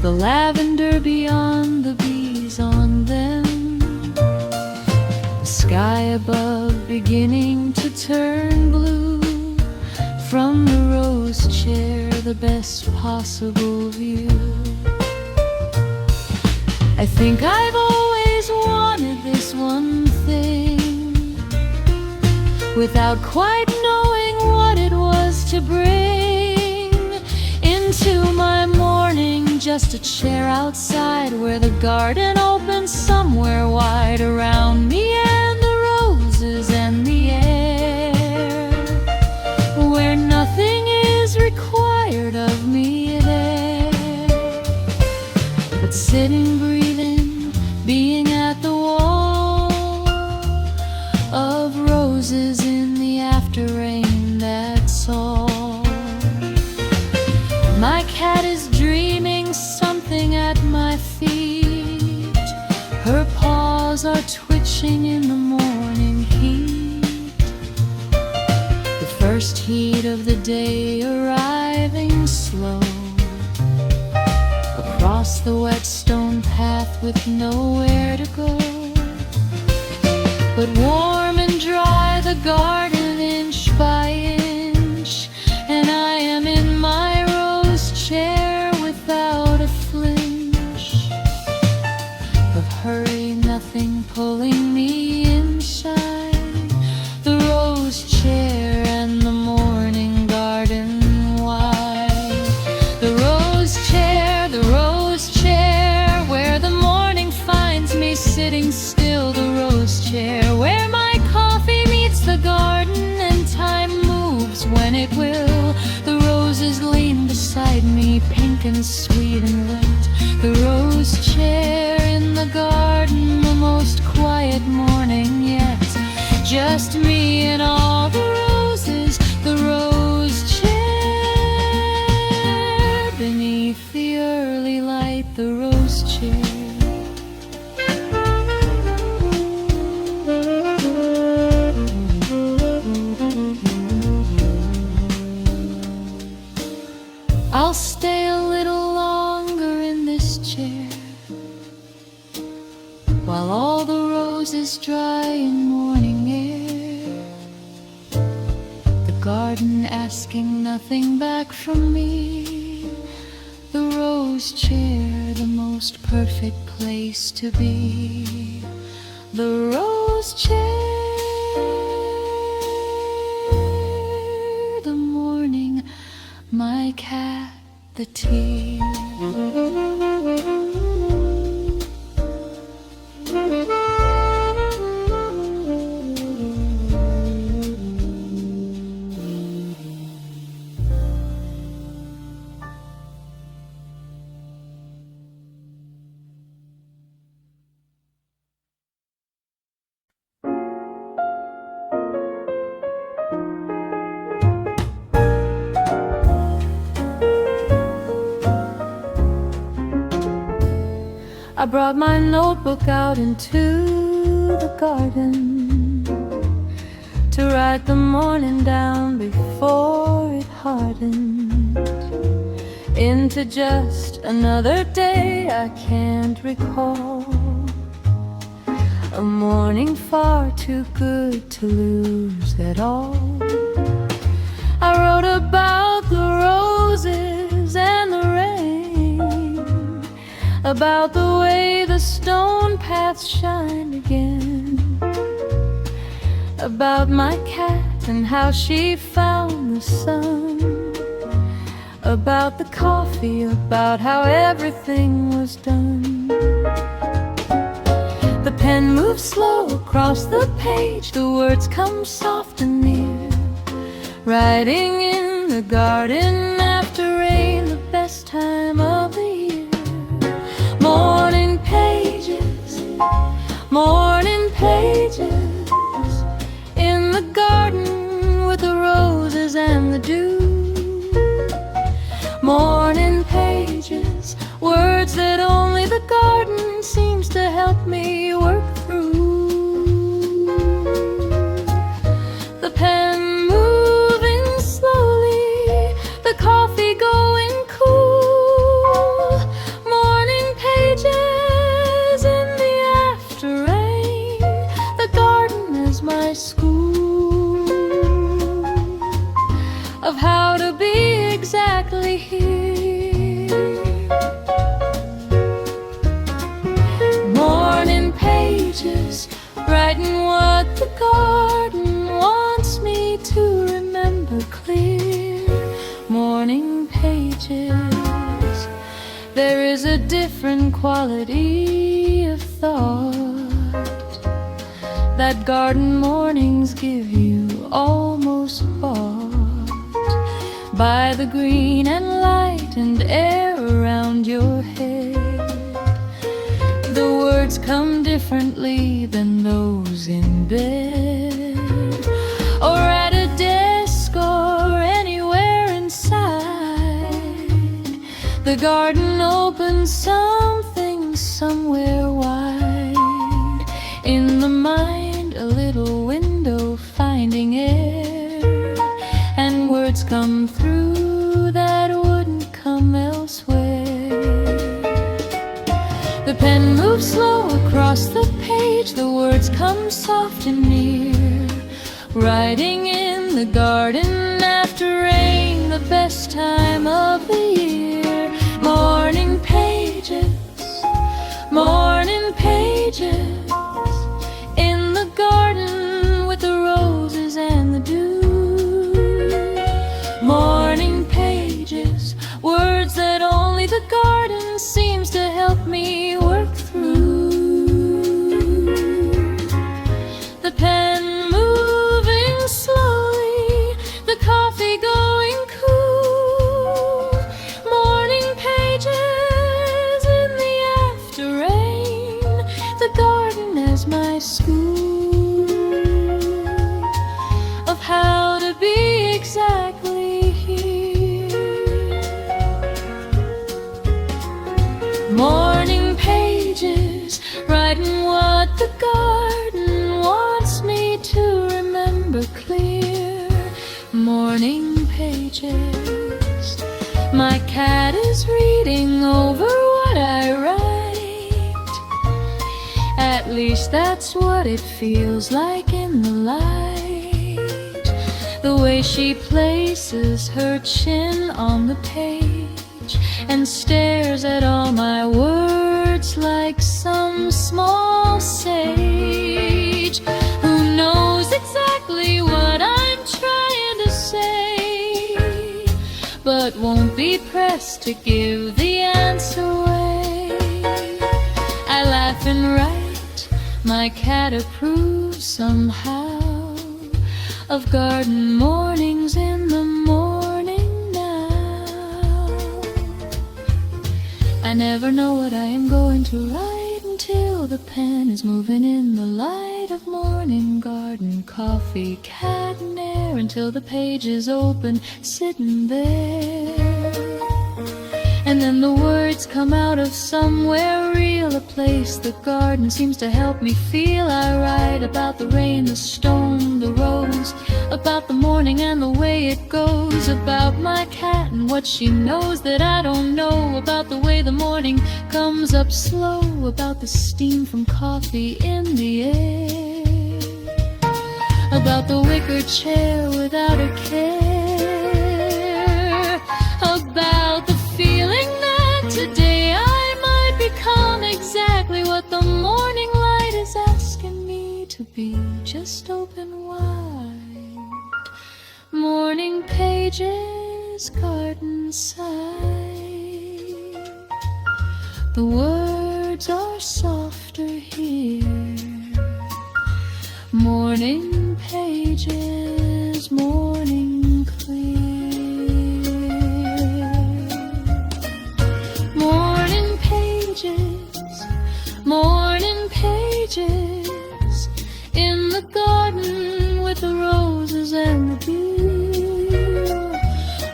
the lavender beyond, the bees on them, the sky above beginning to turn blue. From the rose chair, the best possible view. I think I've always wanted this one thing, without quite knowing what it was to bring into my morning. Just a chair outside, where the garden opens somewhere wide around me, and the roses and the air, where nothing is required of me there, but sitting, breathing, being at the wall of roses in the after rain, that's all. My cat is dreaming something at my feet. Her paws are twitching in the morning heat, the first heat of the day arriving slow, across the wet stone path with nowhere to go. But warm and dry the garden inch by inch, and I am in my rose chair without a flinch of hurry, nothing pulling me inside. The rose chair and the morning garden wide. The rose chair, where the morning finds me sitting pink and sweet and wet. The rose chair in the garden, the most quiet morning yet. Just me and all the roses, the rose chair. Beneath the early light, the rose chair. I'll stay a little longer in this chair, while all the roses dry in morning air. The garden asking nothing back from me. The rose chair, the most perfect place to be. The rose chair, the morning, my cat, the tea. I brought my notebook out into the garden to write the morning down before it hardened into just another day I can't recall. A morning far too good to lose at all. I wrote about the roses and the rain, about the way the stone paths shine again, about my cat and how she found the sun, about the coffee, about how everything was done. The pen moves slow across the page, the words come soft and near. Writing in the garden after rain, the best time of the year. Morning pages, morning pages, in the garden with the roses and the dew. Morning pages, words that only the garden seems to help me work through. The pen moving slowly, the coffee going cool. Morning pages in the after rain, the garden is my school of how to be exactly here. Morning pages, writing what the garden wants me to remember clear. Morning pages, there is a different quality of thought that garden mornings give you, almost bought by the green and light and air around your head. The words come differently than those in bed, or at a desk, or anywhere inside. The garden opens something somewhere wide. In the mind, a little window finding air, and words come through that wouldn't come elsewhere. The pen moves slow across the page, the words come soft and near. Writing in the garden after rain, the best time of the year. Morning pages, morning pages, in the garden with the roses and the dew. Morning pages, words that only the garden seems to help me work through. The pen moving slowly, the coffee going cool. Morning pages Morning pages. My cat is reading over what I write. At least that's what it feels like in the light. The way she places her chin on the page and stares at all my words like some small sage who knows exactly what I'm trying to say, but won't be pressed to give the answer away. I laugh and write, my cat approves somehow of garden mornings in the morning now. I never know what I am going to write until the pen is moving in the light of morning. Garden, coffee, cat and air, until the page is open, sitting there. And then the words come out of somewhere real, a place the garden seems to help me feel. I write about the rain, the stone, the rose, about the morning and the way it goes, about my cat and what she knows that I don't know, about the way the morning comes up slow, about the steam from coffee in the air, about the wicker chair without a care, about the feeling that today I might become exactly what the morning light is asking me to be. Just open wide. Morning pages, garden side. The words are softer here. Morning pages, morning clear. Morning pages, morning pages, in the garden with the roses and the dew.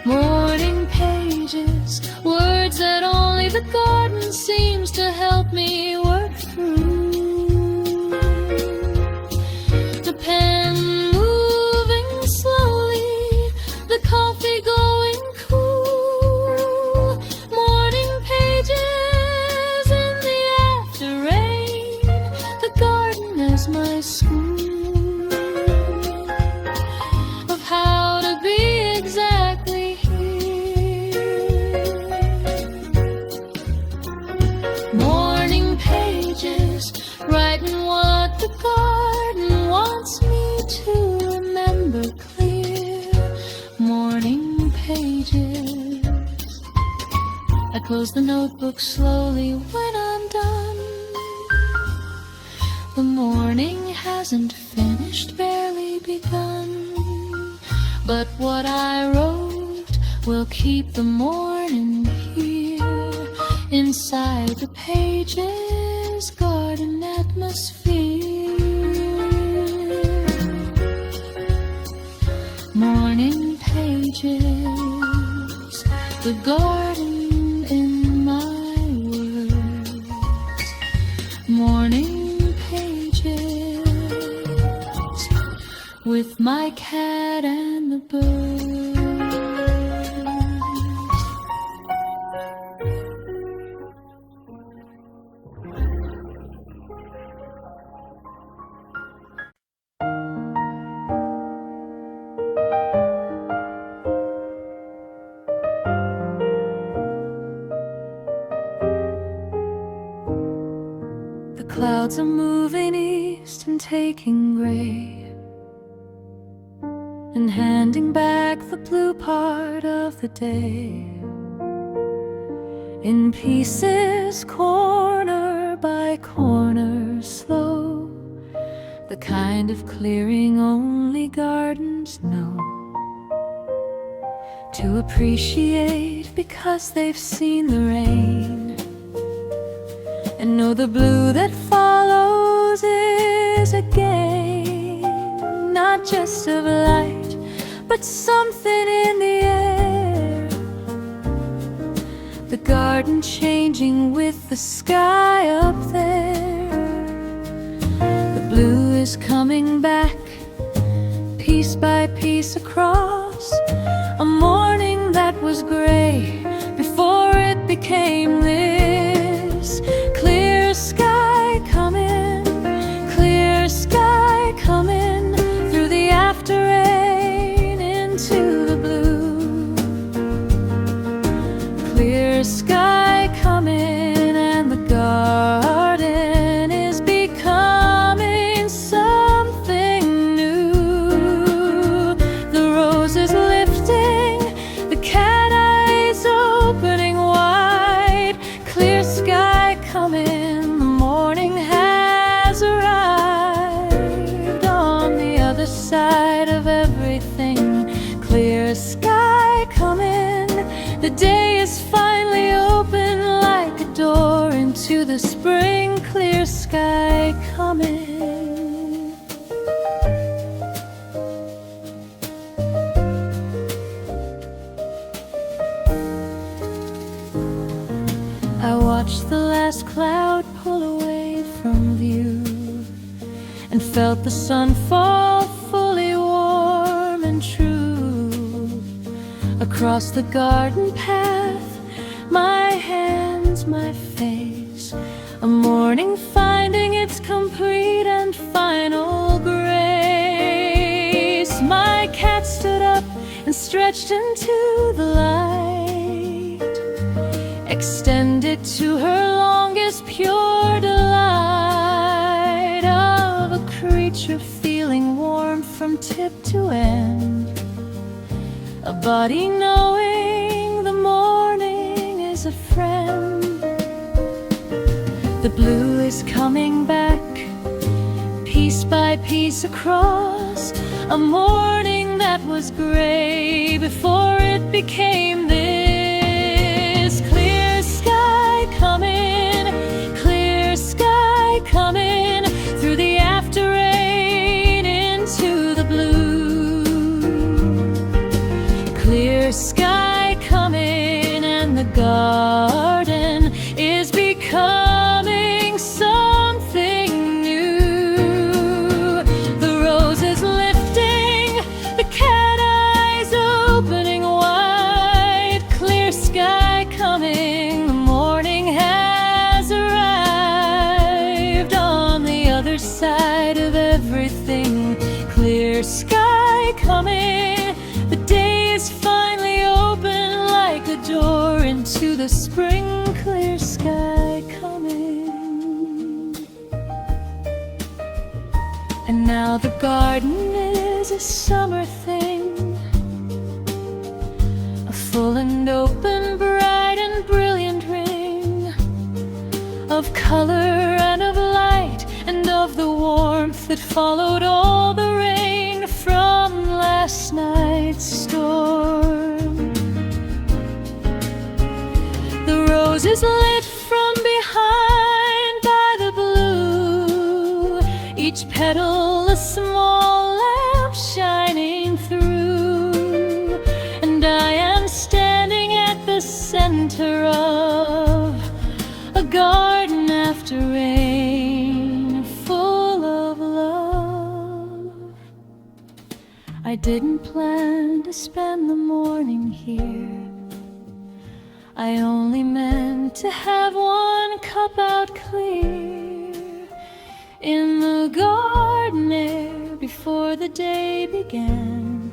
Morning pages, words that only the garden seems to help me work through. The pen moving slowly, the coffee going cool. Morning pages in the after rain, the garden as my school of how to be exactly here. Morning pages, writing what the garden wants me to remember clear. Morning pages. I close the notebook slowly when I'm done. The morning hasn't finished, barely begun, but what I wrote will keep the morning here, inside the pages, garden atmosphere. Morning pages, the garden in my words. Morning pages, with my cat and the birds. The clouds are moving east and taking gray, and handing back the blue part of the day. In pieces, corner by corner, slow, the kind of clearing only gardens know. To appreciate because they've seen the rain, and know the blue that follows is a gain, not just of light, but something in the air. The garden changing with the sky up there. The blue is coming back, piece by piece across was gray before it became this. Clear sky coming, clear sky coming through the after rain into the blue. Clear sky coming, and the garden is becoming something new. The roses lifting, the cat eyes opening wide. Clear sky coming, the morning has arrived. On the other side of everything, clear sky coming. The day is finally open like a door into the spring. Clear sky coming. I watched the last cloud pull away from view and felt the sun fall fully warm and true. Across the garden path, my hands, my face, a morning finding its complete and final grace. My cat stood up and stretched into the light, extended to her longest pure delight of a creature feeling warm from tip to end, a body knowing the morning is a friend. The blue is coming back, piece by piece across a morning that was gray before it became this. Clear sky coming, clear sky coming through the after rain into the blue. Clear sky coming, and the garden is becoming something new. The roses lifting, the cat eyes opening wide. Clear sky coming, the morning has arrived. On the other side of everything, clear sky coming. The day is finally open like a door into the spring. Clear sky coming. And now the garden is a summer thing, a full and open, bright and brilliant ring of color and of light and of the warmth that followed all the rain from last night's storm. The rose is lit from behind by the blue, each petal a small lamp shining through. And I am standing at the center of a garden after rain, full of love. I didn't plan to spend the morning here, I only meant to have one cup out clear in the garden air before the day began,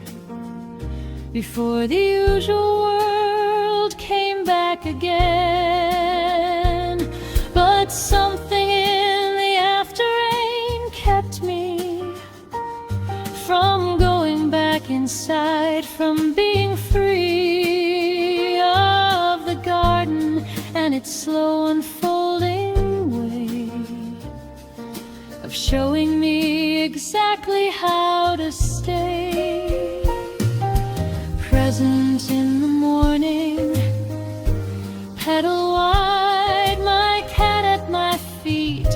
before the usual world came back again. But something in the after rain kept me from going back inside, from being free of the garden and its slow unfolding way of showing me exactly how to stay present in the morning, petal wide, my cat at my feet,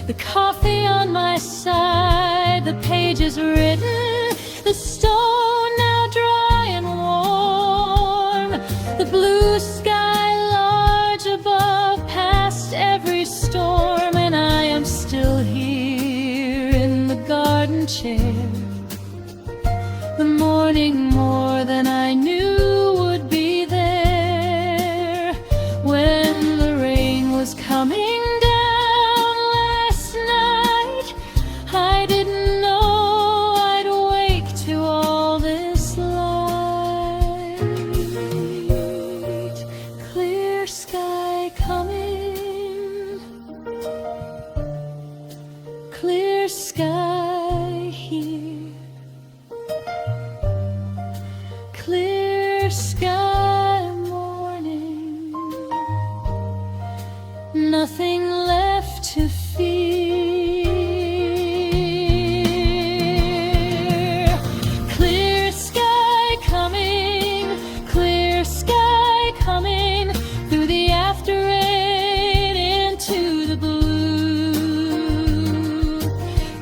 the coffee on my side, the pages written, the stone now dry and warm, the blue sky large above past every storm. And I am still here in the garden chair, the morning more than I knew would be there. clear sky morning, nothing left to fear. Clear sky coming, clear sky coming, through the after rain into the blue.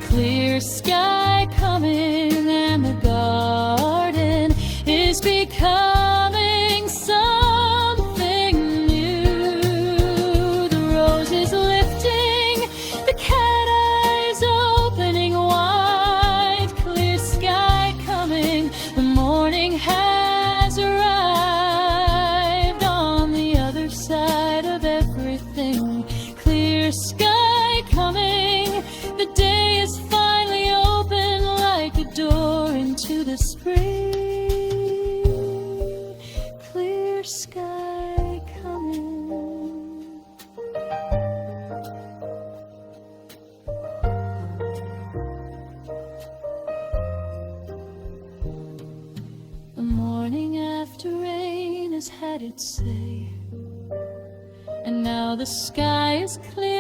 Clear sky coming, and the garden is becoming something new. The rose is lifting, the cat eyes opening wide. Clear sky coming, the morning has arrived on the other side of everything. Clear sky coming, the day is finally open like a door into the spring. Clear sky coming. The morning after rain has had its say, and now the sky is clear.